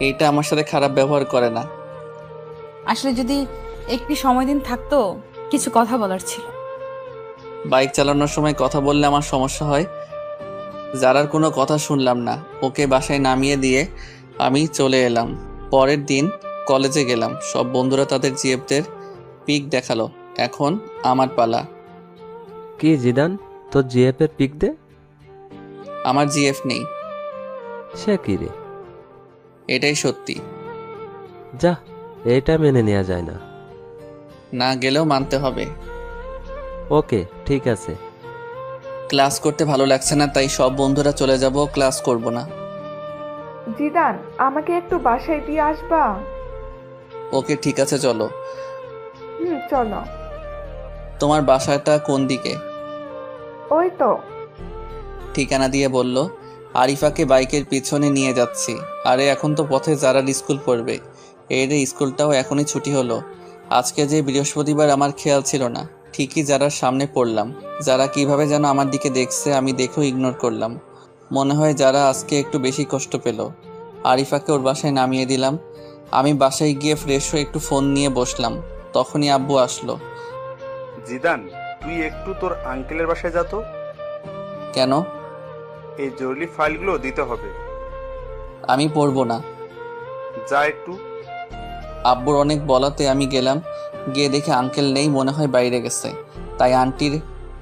এইটা আমার সাথে খারাপ ব্যবহার করে না। আসলে যদি একটু সময় দিন থাকতো, কিছু কথা বলার ছিল। বাইক চালানোর সময় কথা বললে আমার সমস্যা হয়। যারার কোনো কথা শুনলাম না, ওকে বাসায় নামিয়ে দিয়ে আমি চলে এলাম। পরের দিন কলেজে গেলাম। সব বন্ধুরা তাদের জিএফদের পিক দেখালো। এখন আমার পালা। কি জিদান, তোর জিএফ এর পিক দে। আমার জিএফ নেই। সে কি রে? এটাই সত্যি। যা, এটা মেনে নেওয়া যায় না। না গেলেও মানতে হবে। ওকে, ঠিক আছে। ক্লাস করতে ভালো লাগছে না, তাই সব বন্ধুরা চলে যাব, ক্লাস করব না। জিদান, আমাকে একটু বাসায় দিয়ে আসবা? ওকে, ঠিক আছে, চলো। চলো। তোমার বাসাটা কোন দিকে? ওই তো। ঠিকানা দিয়ে বলল। আরিফাকে বাইকের পিছনে নিয়ে যাচ্ছি। আরে এখন তো পথে যারা স্কুল পড়বে। এই রে, স্কুলটাও এখনই ছুটি হলো। আজকে যে বৃহস্পতিবার আমার খেয়াল ছিল না। ঠিকই যারার সামনে পড়লাম। যারা কিভাবে যেন আমার দিকে দেখছে, আমি দেখেও ইগনোর করলাম। মনে হয় যারা আজকে একটু বেশি কষ্ট পেল। আরিফাকে ওর বাসায় নামিয়ে দিলাম। আমি বাসায় গিয়ে ফ্রেশ হয়ে একটু ফোন নিয়ে বসলাম। তখনই আব্বু আসলো। জিদান, তুই একটু তোর আঙ্কেলের বাসায় যা তো। কেন? এই জরুরি ফাইলগুলো দিতে হবে। আমি পড়বো না। যা একটু। আব্বুর অনেক বলাতে আমি গেলাম। গিয়ে দেখে আঙ্কেল নেই, মনে হয় বাইরে গেছে। তাই আন্টির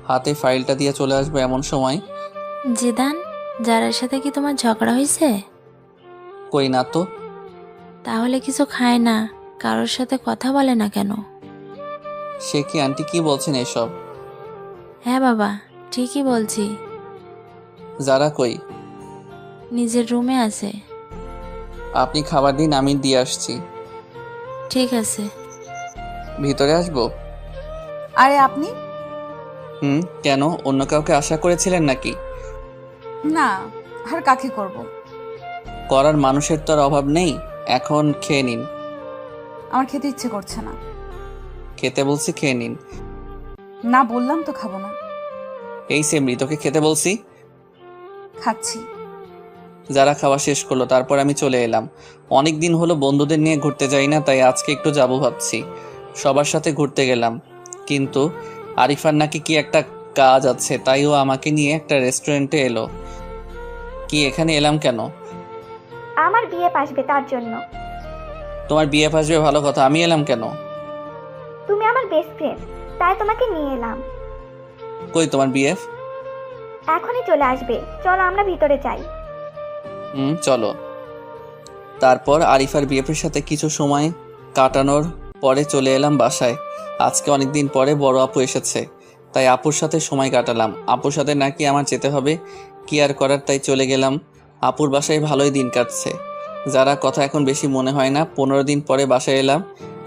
হাতে ফাইলটা দিয়ে চলে আসবো এমন সময়। জিদান, যারার সাথে কি তোমার ঝগড়া হয়েছে? কই না তো। তাহলে কিছু খায় না, কারোর সাথে কথা বলে না কেন? সে কি আন্টি, কি বলছেন এসব? হ্যাঁ বাবা, ঠিকই বলছি। যারা কই? নিজের রুমে আছে। আপনি খাবার দিন, আমি দিয়ে আসছি। ঠিক আছে। ভিতরে আসবো? আরে আপনি? কেন, অন্য কাউকে আশা করেছিলেন নাকি? না, আর কাকে করব? করার মানুষের তো আর অভাব নেই। এখন খেয়ে নিন। আমার খেতে ইচ্ছে করছে না। খেতে বলছি, খেয়ে নিন। না বললাম তো খাবো না। এই সেমরি, তোকে খেতে বলছি। খাচ্ছি। যারা খাওয়া শেষ করলো, তারপর আমি চলে এলাম। অনেক দিন হলো বন্ধুদের নিয়ে ঘুরতে যাই না, তাই আজকে একটু যাবো ভাবছি। সবার সাথে ঘুরতে গেলাম, কিন্তু আরিফার নাকি কি একটা কাজ আছে, তাই ও আমাকে নিয়ে একটা রেস্টুরেন্টে এলো। কি এখানে এলাম কেন? আমার বিয়ে আসবে তার জন্য। তোমার বিয়ে আসবে ভালো কথা, আমি এলাম কেন? তুমি আমার বেস্ট ফ্রেন্ড, তাই তোমাকে নিয়ে এলাম। কই তোমার বিএফ? এখনই চলে আসবে, চলো আমরা ভিতরে যাই। চলো। তারপর আরিফার বিএফের সাথে কিছু সময় কাটানোর পরে চলে এলাম বাসায়। আজকে অনেকদিন পরে বড় আপু এসেছে, তাই আপুর সাথে সময় কাটালাম। আপুর সাথে নাকি আমার যেতে হবে, কি আর করার, তাই চলে গেলাম। আপুর বাসায় ভালোই দিন কাটছে। যারা কথা এখন বেশি মনে হয় না। 15 দিন পরে বাসায় এলাম।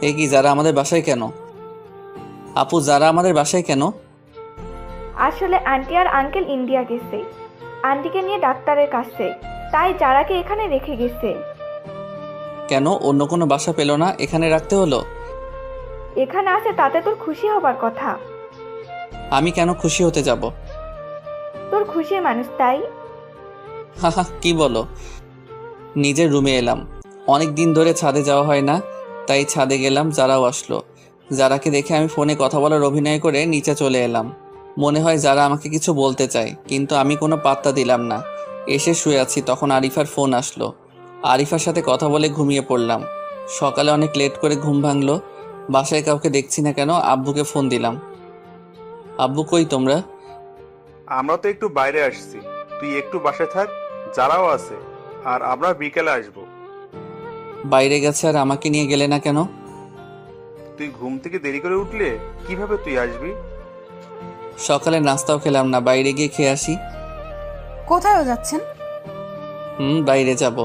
এই কি, যারা আমাদের বাসায় কেন? আপু, যারা আমাদের বাসায় কেন? আসলে আন্টি আর আঙ্কেল ইন্ডিয়া গেছে, আন্টিকে নিয়ে ডাক্তারের কাছে, তাই যারাকে এখানে রেখে গেছে। কেন, অন্য কোনো বাসা পেল না, এখানে রাখতে হলো? এখানে আছে তাতে তোর খুশি হবার কথা। আমি কেন খুশি হতে যাব? তোর খুশির মানুষ তাই। হাহা, কি বলো? নিজের রুমে এলাম। অনেক দিন ধরে ছাদে যাওয়া হয় না, তাই ছাদে গেলাম। যারাও আসলো। যারাকে দেখে আমি ফোনে কথা বলার অভিনয় করে নিচে চলে এলাম। মনে হয় যারা আমাকে কিছু বলতে চায়, কিন্তু আমি কোনো পাত্তা দিলাম না। এসে শুয়ে আছি, তখন আরিফার ফোন আসলো। আরিফার সাথে কথা বলে ঘুমিয়ে পড়লাম। সকালে অনেক লেট করে ঘুম ভাঙলো। বাসায় কাউকে দেখছি না কেন, আব্বুকে ফোন দিলাম। আব্বু কই তোমরা? আমরা তো একটু বাইরে আসছি, তুই একটু বাসায় থাক, যারাও আছে, আর আমরা বিকেলে আসবো। বাইরে গেছে আর আমাকে নিয়ে গেলে না কেন? তুই ঘুম থেকে দেরি করে উঠলে কিভাবে তুই আসবি? সকালে নাস্তাও খেলাম না, বাইরে গিয়ে খেয়ে আসি। কোথায় যাচ্ছেন? বাইরে যাব।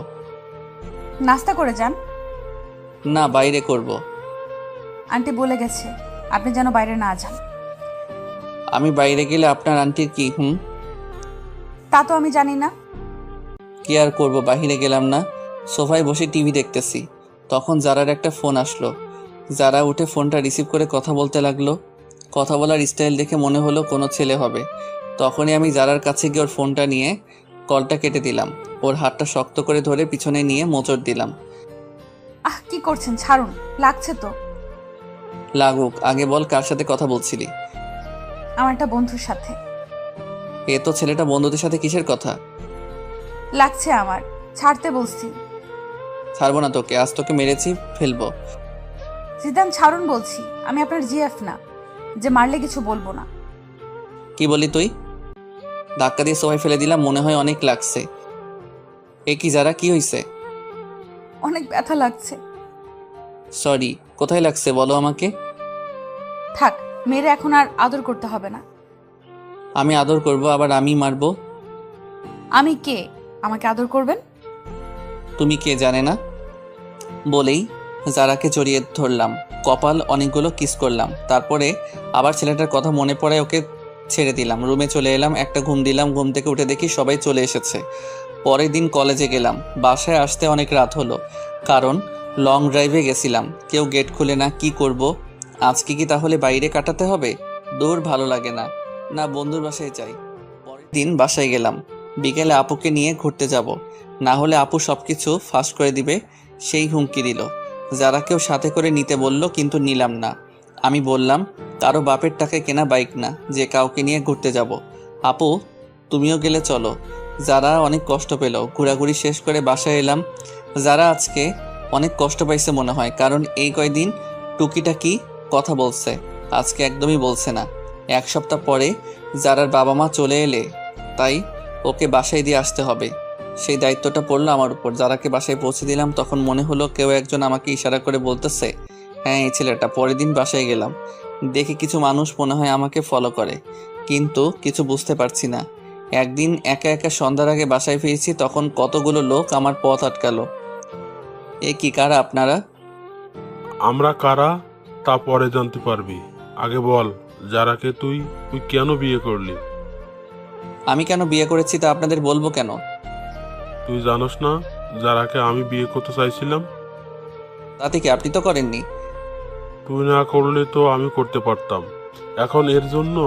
নাস্তা করে যান। না, বাইরে করব। আন্টি বলে গেছে আপনি যেন বাইরে না যান। আমি বাইরে গেলে আপনার আন্টির কি? তা তো আমি জানি না। কি আর করব, বাইরে গেলাম না, সোফায় বসে টিভি দেখতেছি। তখন জারার একটা ফোন আসলো। যারা উঠে ফোনটা রিসিভ করে কথা বলতে লাগলো। কথা বলার স্টাইল দেখে মনে হলো কোনো ছেলে হবে। তখনই আমি জারার কাছে গিয়ে ওর ফোনটা নিয়ে কলটা কেটে দিলাম। ওর হাতটা শক্ত করে ধরে পিছনে নিয়ে মোচড় দিলাম। কি করছেন? ছাড়ুন, লাগছে তো। লাগুক, আগে বল কার সাথে কথা বলছিলি? আমার একটা বন্ধুর সাথে। এ তো ছেলেটা বন্ধুদের সাথে কিসের কথা? লাগছে আমার, ছাড়তে বলছি। ছাড়বো না তোকে, আজ তোকে মেরেছি ফেলবো। জিদান ছাড়ুন বলছি, আমি আপনার জিএফ না যে মারলে কিছু বলবো না। কি বলি তুই? ধাক্কা দিয়ে সবাই ফেলে দিলাম, মনে হয় অনেক লাগছে। এ কি যারা, কি হয়েছে? অনেক ব্যথা লাগছে। সরি, কোথায় লাগছে বলো আমাকে। থাক, মেরে এখন আর আদর করতে হবে না। আমি আদর করব, আবার আমি মারবো? আমি কে আমাকে আদর করবেন? তুমি কে জানে না? বলেই যারাকে জড়িয়ে ধরলাম, কপাল অনেকগুলো কিস করলাম। তারপরে আবার ছেলেটার কথা মনে পড়ে ওকে ছেড়ে দিলাম। রুমে চলে এলাম, একটা ঘুম দিলাম। ঘুম থেকে উঠে দেখি সবাই চলে এসেছে। পরের দিন কলেজে গেলাম। বাসায় আসতে অনেক রাত হলো, কারণ লং ড্রাইভে গেছিলাম। কেউ গেট খুলে না, কি করব? আজকে কি তাহলে বাইরে কাটাতে হবে? দূর ভালো লাগে না, না বন্ধুর বাসায় চাই। পরের দিন বাসায় গেলাম। বিকেলে আপুকে নিয়ে ঘুরতে যাব, না হলে আপু সব কিছু ফাঁস করে দিবে, সেই হুমকি দিল। যারা কেউ সাথে করে নিতে বলল, কিন্তু নিলাম না। আমি বললাম কারো বাপের টাকায় কেনা বাইক না যে কাউকে নিয়ে ঘুরতে যাব। আপু তুমিও গেলে চলো। যারা অনেক কষ্ট পেল। ঘোরাঘুরি শেষ করে বাসায় এলাম। যারা আজকে অনেক কষ্ট পাইছে মনে হয়, কারণ এই কয়দিন টুকিটাকি কথা বলছে, আজকে একদমই বলছে না। এক সপ্তাহ পরে যারার বাবা মা চলে এলে, তাই ওকে বাসায় দিয়ে আসতে হবে। সেই দায়িত্বটা পড়লো আমার উপর। যারাকে বাসায় পৌঁছে দিলাম, তখন মনে হলো কেউ একজন আমাকে ইশারা করে বলতেছে, হ্যাঁ এই ছেলেটা। পরের দিন বাসায় গেলাম, দেখে কিছু মানুষ মনে হয় আমাকে ফলো করে, কিন্তু কিছু বুঝতে পারছি না। একদিন একা একা সন্ধ্যার আগে বাসায় ফিরেছি, তখন কতগুলো লোক আমার পথ আটকালো। এ কি, কারা আপনারা? আমরা কারা তা পরে জানতে পারবি, আগে বল যারাকে তুই কেন বিয়ে করলি? আমি কেন বিয়ে করেছি তা আপনাদের বলবো কেন? তুই জানোস না যারাকে আমি বিয়ে করতে চাইছিলাম? তাতে কি, আপনি তো করেননি। তুই না করলে তো আমি করতে পারতাম। এখন এর জন্য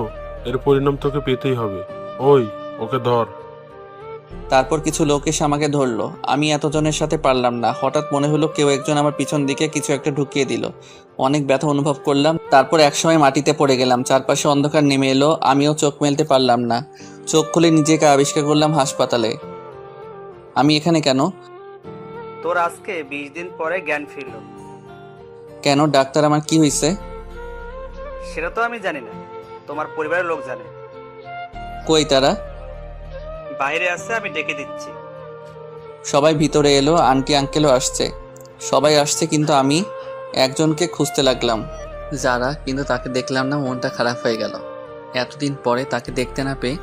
এর পরিণাম তোকে পেতেই হবে। ওই ওকে ধর। তারপর কিছু লোক এসে আমাকে ধরলো। আমি এতজনের সাথে পারলাম না। হঠাৎ মনে হলো কেউ একজন আমার পিছন দিকে কিছু একটা ঢুকিয়ে দিল। অনেক ব্যথা অনুভব করলাম। তারপর একসময় মাটিতে পড়ে গেলাম। চারপাশে অন্ধকার নেমে এলো, আমিও চোখ মেলতে পারলাম না। চোখ খুলে নিজেকে আবিষ্কার করলাম হাসপাতালে। আমি এখানে কেন? তোর আজকে 20 দিন পরে জ্ঞান ফিরল। কেন? ডাক্তার আমার কি হয়েছে? সেটা তো আমি জানি না, তোমার পরিবারের লোক জানে। কই তারা? বাইরে আছে, আমি ডেকে দিচ্ছি। সবাই ভিতরে এলো। আন্টি আঙ্কেলও আসছে, সবাই আসছে, কিন্তু আমি একজনকে খুঁজতে লাগলাম, যারা, কিন্তু তাকে দেখলাম না। মনটা খারাপ হয়ে গেল। এতদিন পরে তাকে দেখতে না পেয়ে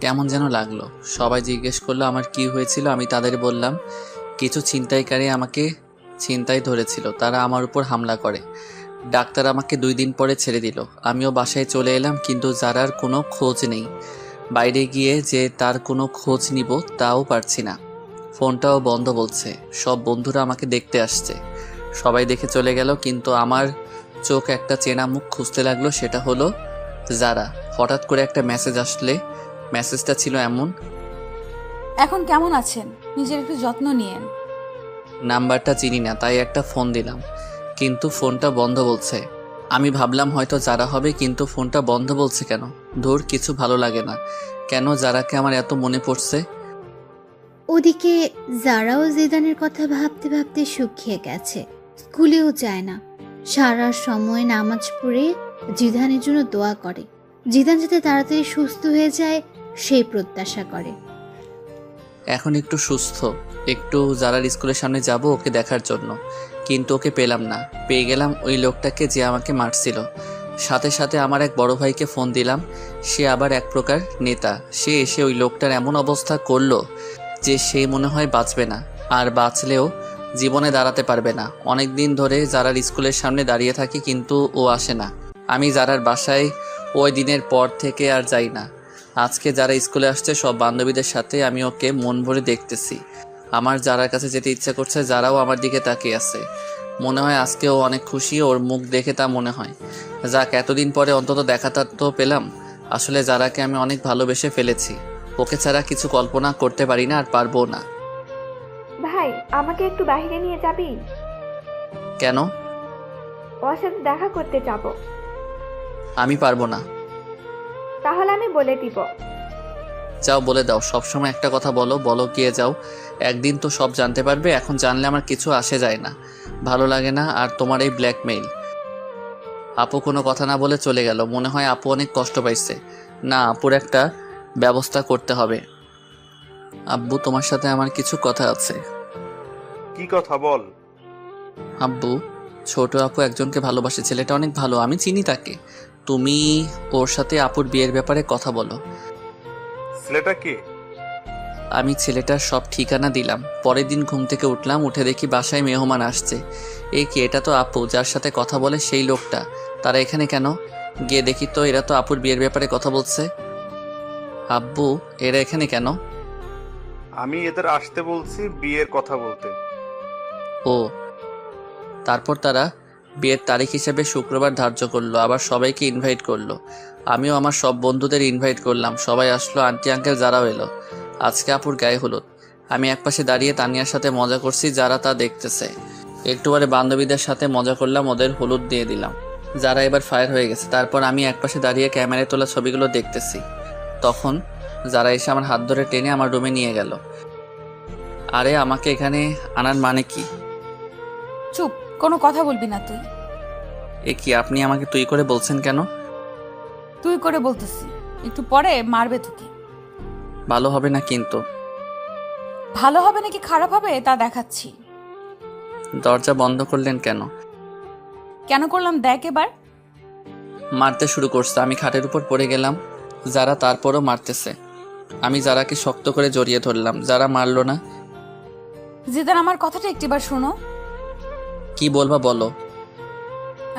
কেমন যেন লাগলো। সবাই জিজ্ঞেস করলো আমার কি হয়েছিল। আমি তাদের বললাম কিছু ছিনতাইকারী আমাকে ছিনতাই ধরেছিল, তারা আমার উপর হামলা করে। ডাক্তার আমাকে 2 দিন পরে ছেড়ে দিল। আমিও বাসায় চলে এলাম, কিন্তু যারার কোনো খোঁজ নেই। বাইরে গিয়ে যে তার কোনো খোঁজ নিব তাও পারছি না। ফোনটাও বন্ধ বলছে। সব বন্ধুরা আমাকে দেখতে আসছে, সবাই দেখে চলে গেল, কিন্তু আমার চোখ একটা চেনা মুখ খুঁজতে লাগলো। সেটা হলো যারা। হঠাৎ করে একটা মেসেজ আসলে, মেসেজটা ছিল এমন, এখন কেমন আছেন, নিজের একটু যত্ন নিয়েন। নাম্বারটা চিনি না, তাই একটা ফোন দিলাম, কিন্তু ফোনটা বন্ধ বলছে। আমি ভাবলাম হয়তো যারা হবে, কিন্তু ফোনটা বন্ধ বলছে কেন? ধুর, কিছু ভালো লাগে না। কেন যারাকে আমার এত মনে পড়ছে? ওদিকে যারাও জিদানের কথা ভাবতে ভাবতে শুকিয়ে গেছে, স্কুলেও যায় না। সারা সময় নামাজ পড়ে জিদানের জন্য দোয়া করে, জিদান যাতে তাড়াতাড়ি সুস্থ হয়ে যায় সেই প্রত্যাশা করে। এখন একটু সুস্থ, একটু যারার স্কুলের সামনে যাব ওকে দেখার জন্য, কিন্তু ওকে পেলাম না। পেয়ে গেলাম ওই লোকটাকে যে আমাকে মারছিল। সাথে সাথে আমার এক বড় ভাইকে ফোন দিলাম, সে আবার এক প্রকার নেতা। সে এসে ওই লোকটার এমন অবস্থা করলো যে সে মনে হয় বাঁচবে না, আর বাঁচলেও জীবনে দাঁড়াতে পারবে না। অনেক দিন ধরে যারার স্কুলের সামনে দাঁড়িয়ে থাকি, কিন্তু ও আসে না। আমি যারার বাসায় ওই দিনের পর থেকে আর যাই না। আজকে যারা স্কুলে আসছে সব বান্ধবীদের সাথে, আমি ওকে মন ভরে দেখতেছি। আমার যারার কাছে যেতে ইচ্ছা করছে, যারাও আমার দিকে তাকিয়ে আছে। মনে হয় আজকে ও অনেক খুশি, ওর মুখ দেখে তা মনে হয়। যাক, এতদিন পরে অন্তত দেখাটা তো পেলাম। আসলে যারাকে আমি অনেক ভালোবেসে ফেলেছি, ওকে ছাড়া কিছু কল্পনা করতে পারি না, আর পারবো না। ভাই, আমাকে একটু বাইরে নিয়ে যাবি? কেন? ওর সাথে দেখা করতে যাব। আমি পারবো না। তাহলে আমি বলে দিব। যাও, বলে দাও। সবসময় একটা কথা বলো, বলো গিয়ে যাও। একদিন তো সব জানতে পারবে, এখন জানলে আমার কিছু আসে যায় না, ভালো লাগে না। আর তোমার এই ব্ল্যাকমেইল। আপু কোনো কথা না বলে চলে গেল। মনে হয় আপু অনেক কষ্ট পাইছে। না, আপুর একটা ব্যবস্থা করতে হবে। আব্বু, তোমার সাথে আমার কিছু কথা আছে। কি কথা বল? আব্বু, ছোট আপু একজনকে ভালোবাসে, ছেলেটা অনেক ভালো, আমি চিনি তাকে। তুমি ওর সাথে আপুর বিয়ের ব্যাপারে কথা বলো। ছেলেটা কে? আমি ছেলেটার সব ঠিকানা দিলাম। পরের দিন ঘুম থেকে উঠলাম, উঠে দেখি বাসায় মেহমান আসছে। এ কি, এটা তো আপু যার সাথে কথা বলে সেই লোকটা। তারা এখানে কেন? গিয়ে দেখি তো এরা তো আপুর বিয়ের ব্যাপারে কথা বলছে। আব্বু, এরা এখানে কেন? আমি এদের আসতে বলছি বিয়ের কথা বলতে। ও, তারপর তারা বিয়ের তারিখ হিসেবে শুক্রবার ধার্য করলো, আবার সবাইকে ইনভাইট করলো। আমিও আমার সব বন্ধুদের ইনভাইট করলাম, সবাই আসলো, আন্টি আঙ্কেল যারাও এলো। আজকে আপুর গায়ে হলুদ। আমি একপাশে দাঁড়িয়ে তানিয়ার সাথে মজা করছি, যারা তা দেখতেছে। একটু পরে বান্ধবীদের সাথে মজা করলাম, ওদের হলুদ দিয়ে দিলাম। যারা এবার ফায়ার হয়ে গেছে। তারপর আমি একপাশে দাঁড়িয়ে ক্যামেরায় তোলা ছবিগুলো দেখতেছি। তখন যারা এসে আমার হাত ধরে টেনে আমার রুমে নিয়ে গেল। আরে, আমাকে এখানে আনার মানে কি? চুপ, কোনো কথা বলবি না তুই। এ কি, আপনি আমাকে তুই করে বলছেন কেন? তুই করে বলতেছি, একটু পরে মারবে তোকে। ভালো হবে না কিন্তু। ভালো হবে নাকি খারাপ হবে তা দেখাচ্ছি। দরজা বন্ধ করলেন কেন? কেন করলাম দেখ এবার। মারতে শুরু করছে। আমি খাটের উপর পড়ে গেলাম। যারা তারপরও মারতেছে। আমি যারাকে শক্ত করে জড়িয়ে ধরলাম। যারা মারলো না। জিদান, আমার কথাটা একটিবার শোনো। কি বলবা বলো।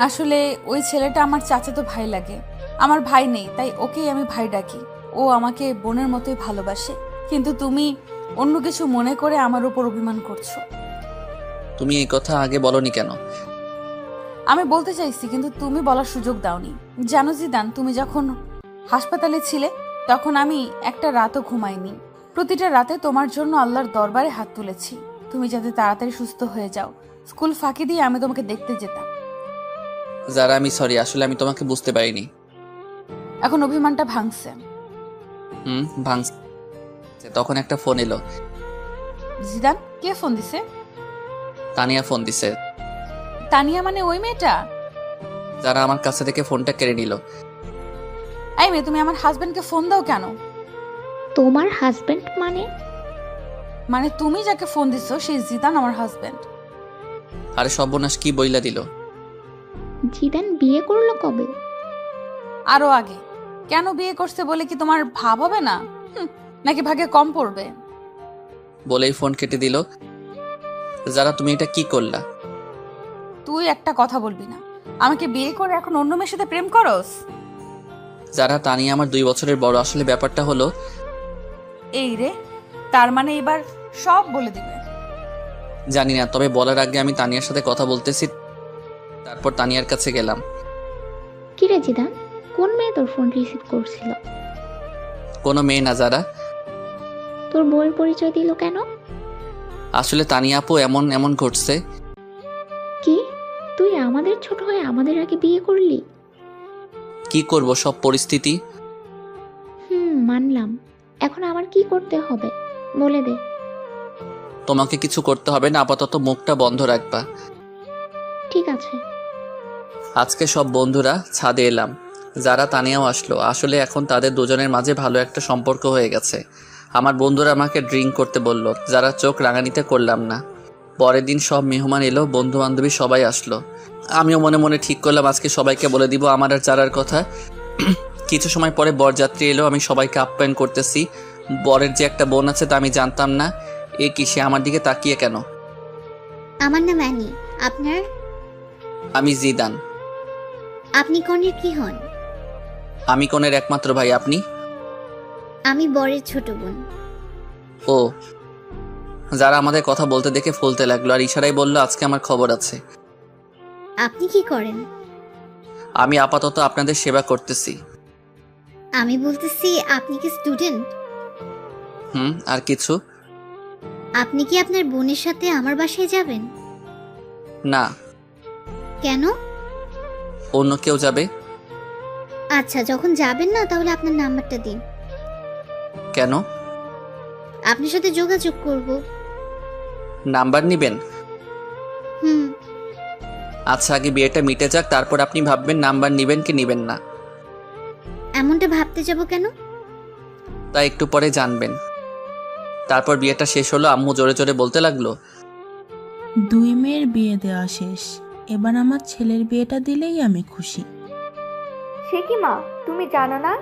আসলে ওই ছেলেটা আমার চাচাতো ভাই লাগে। আমার ভাই নেই, তাই ওকেই আমি ভাই ডাকি। ও আমাকে বোনের মতোই ভালোবাসে, কিন্তু তুমি অন্য কিছু মনে করে আমার উপর অভিমান করছো। তুমি এই কথা আগে বলনি কেন? আমি বলতে চাইছি, কিন্তু তুমি বলার সুযোগ দাওনি। জানো জিদান, তুমি যখন হাসপাতালে ছিলে তখন আমি একটা রাতও ঘুমাইনি। প্রতিটা রাতে তোমার জন্য আল্লাহর দরবারে হাত তুলেছি, তুমি যাতে তাড়াতাড়ি সুস্থ হয়ে যাও। স্কুল ফাঁকি দিয়ে আমি তোমাকে দেখতে যেতাম। যারা, আমি সরি, আসলে আমি তোমাকে বুঝতে পারিনি। এখন অভিমানটা ভাঙছে। ভাঙছে। তখন একটা ফোন এলো। জিদান, কে ফোন দিছে? তানিয়া ফোন দিছে। তানিয়া মানে ওই মেয়েটা? যারা আমার কাছে থেকে ফোনটা কেড়ে নিল। এই মেয়ে, তুমি আমার হাজবেন্ডকে ফোন দাও কেন? তোমার হাজবেন্ড মানে? মানে তুমি যাকে ফোন দিছো সেই জিদান আমার হাজবেন্ড। আরে সর্বনাশ, কি বইলা দিল। জিদান বিয়ে করলো কবে? আরো আগে। কেন বিয়ে করছে বলে কি তোমার ভাব হবে না? নাকি ভাগে কম পড়বে? বলেই ফোন কেটে দিল। যারা, তুমি এটা কি করলা? তুই একটা কথা বলবি না। আমাকে বিয়ে করে এখন অন্য মেয়ের সাথে প্রেম করস? যারা, তানিয়া আমার 2 বছরের বড়। আসলে ব্যাপারটা হলো এই রে, তার মানে এবার সব বলে দিবে। জানি না, তবে বলার আগে আমি তানিয়ার সাথে কথা বলতেছি। তারপর তানিয়ার কাছে গেলাম। কি রে জিদান, কোন মেয়ে তোর ফোন রিসিভ করছিল? কোনো মেয়ে না। যারা, তোর বউয়ের পরিচয় দিল কেন? আসলে তানিয়া আপু এমন ঘটছে। কি তুই আমাদের আমাদের ছোট হয়ে আমাদের আগে বিয়ে করলি? কি করব, সব পরিস্থিতি। মানলাম। এখন আমার কি করতে হবে বলে দে। তোমাকে কিছু করতে হবে না, আপাতত মুখটা বন্ধ রাখবা। ঠিক আছে। আজকে সব বন্ধুরা ছাদে এলাম, যারা তানিয়াও আসলো। আসলে এখন তাদের দুজনের মাঝে ভালো একটা সম্পর্ক হয়ে গেছে। আমার বন্ধুরা আমাকে ড্রিঙ্ক করতে বলল, যারা চোখ রাঙানিতে করলাম না। পরের দিন সব মেহমান এলো, বন্ধু বান্ধবী সবাই আসলো। আমিও মনে মনে ঠিক করলাম আজকে সবাইকে বলে দিব আমার আর যারার কথা। কিছু সময় পরে বরযাত্রী এলো, আমি সবাইকে আপ্যায়ন করতেছি। বরের যে একটা বোন আছে তা আমি জানতাম না। এ কি, সে আমার দিকে তাকিয়ে কেন? আমার নাম অ্যানি। আপনার? আমি জিদান। আপনি কনের কি হন? আমি কনের একমাত্র ভাই। আপনি? আমি বরের ছোট বোন। ও। যারা আমাদের কথা বলতে দেখে ফুলতে লাগলো আর ইশারায় বলল আজকে আমার খবর আছে। আপনি কি করেন? আমি আপাতত আপনাদের সেবা করতেছি। আমি বলতেছি আপনি কি স্টুডেন্ট? আর কিছু? আপনি কি আপনার বোনের সাথে আমার বাসায় যাবেন? না। কেন? অন্য কেউ যাবে। আচ্ছা, যখন যাবেন না তাহলে আপনার নাম্বারটা দিন। কেন? আপনার সাথে যোগাযোগ করব। নাম্বার নিবেন? হুম। আচ্ছা, আগে বিয়েটা মিটে যাক, তারপর আপনি ভাববেন নাম্বার নিবেন কি নিবেন না। এমনটা ভাবতে যাব কেন? তা একটু পরে জানবেন। তারপর বিয়েটা শেষ হলো, আম্মু জোরে জোরে বলতে লাগলো, 2 মেয়ের বিয়ে দেওয়া শেষ, এবার আমার ছেলের বিয়েটা দিলেই আমি খুশি। সে কি মা, তুমি জানো না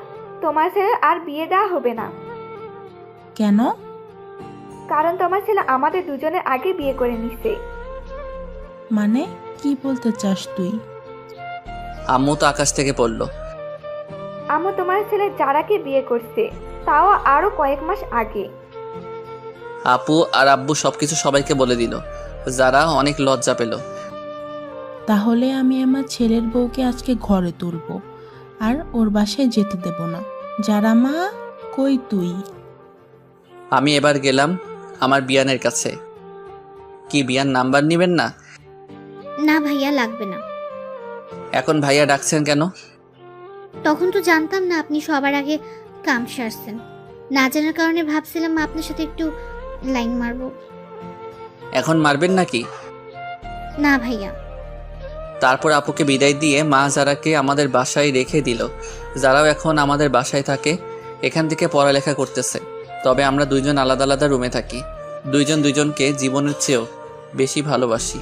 তোমার ছেলে আর বিয়ে দেওয়া হবে না? কেন? কারণ তোমার ছেলে আমাদের দুজনের আগে বিয়ে করে নিছে। মানে কি বলতে চাস তুই? আম্মু তো আকাশ থেকে পড়ল। আম্মু তোমার ছেলে যারাকে বিয়ে করছে, তাও আরো কয়েক মাস আগে। আপু আর আব্বু সবকিছু সবাইকে বলে দিল। যারা অনেক লজ্জা পেল। তাহলে আমি আমার ছেলের বউকে আজকে ঘরে তুলব আর ওর বাসায় যেতে দেব না। যারা মা, কই তুই? আমি এবার গেলাম আমার বিয়ানের কাছে। কি বিয়ান নাম্বার নিবেন না? না ভাইয়া, লাগবে না। এখন ভাইয়া ডাকছেন কেন? তখন তো জানতাম না আপনি সবার আগে কাম সারছেন। না জানার কারণে ভাবছিলাম আপনার সাথে একটু লাইন মারবো। এখন মারবেন নাকি? না ভাইয়া। তারপর আপুকে বিদায় দিয়ে মা যারাকে আমাদের বাসায় রেখে দিল। যারাও এখন আমাদের বাসায় থাকে, এখান থেকে পড়ালেখা করতেছে। তবে আমরা দুইজন আলাদা আলাদা রুমে থাকি। দুইজন দুইজনকে জীবনের চেয়েও বেশি ভালোবাসি।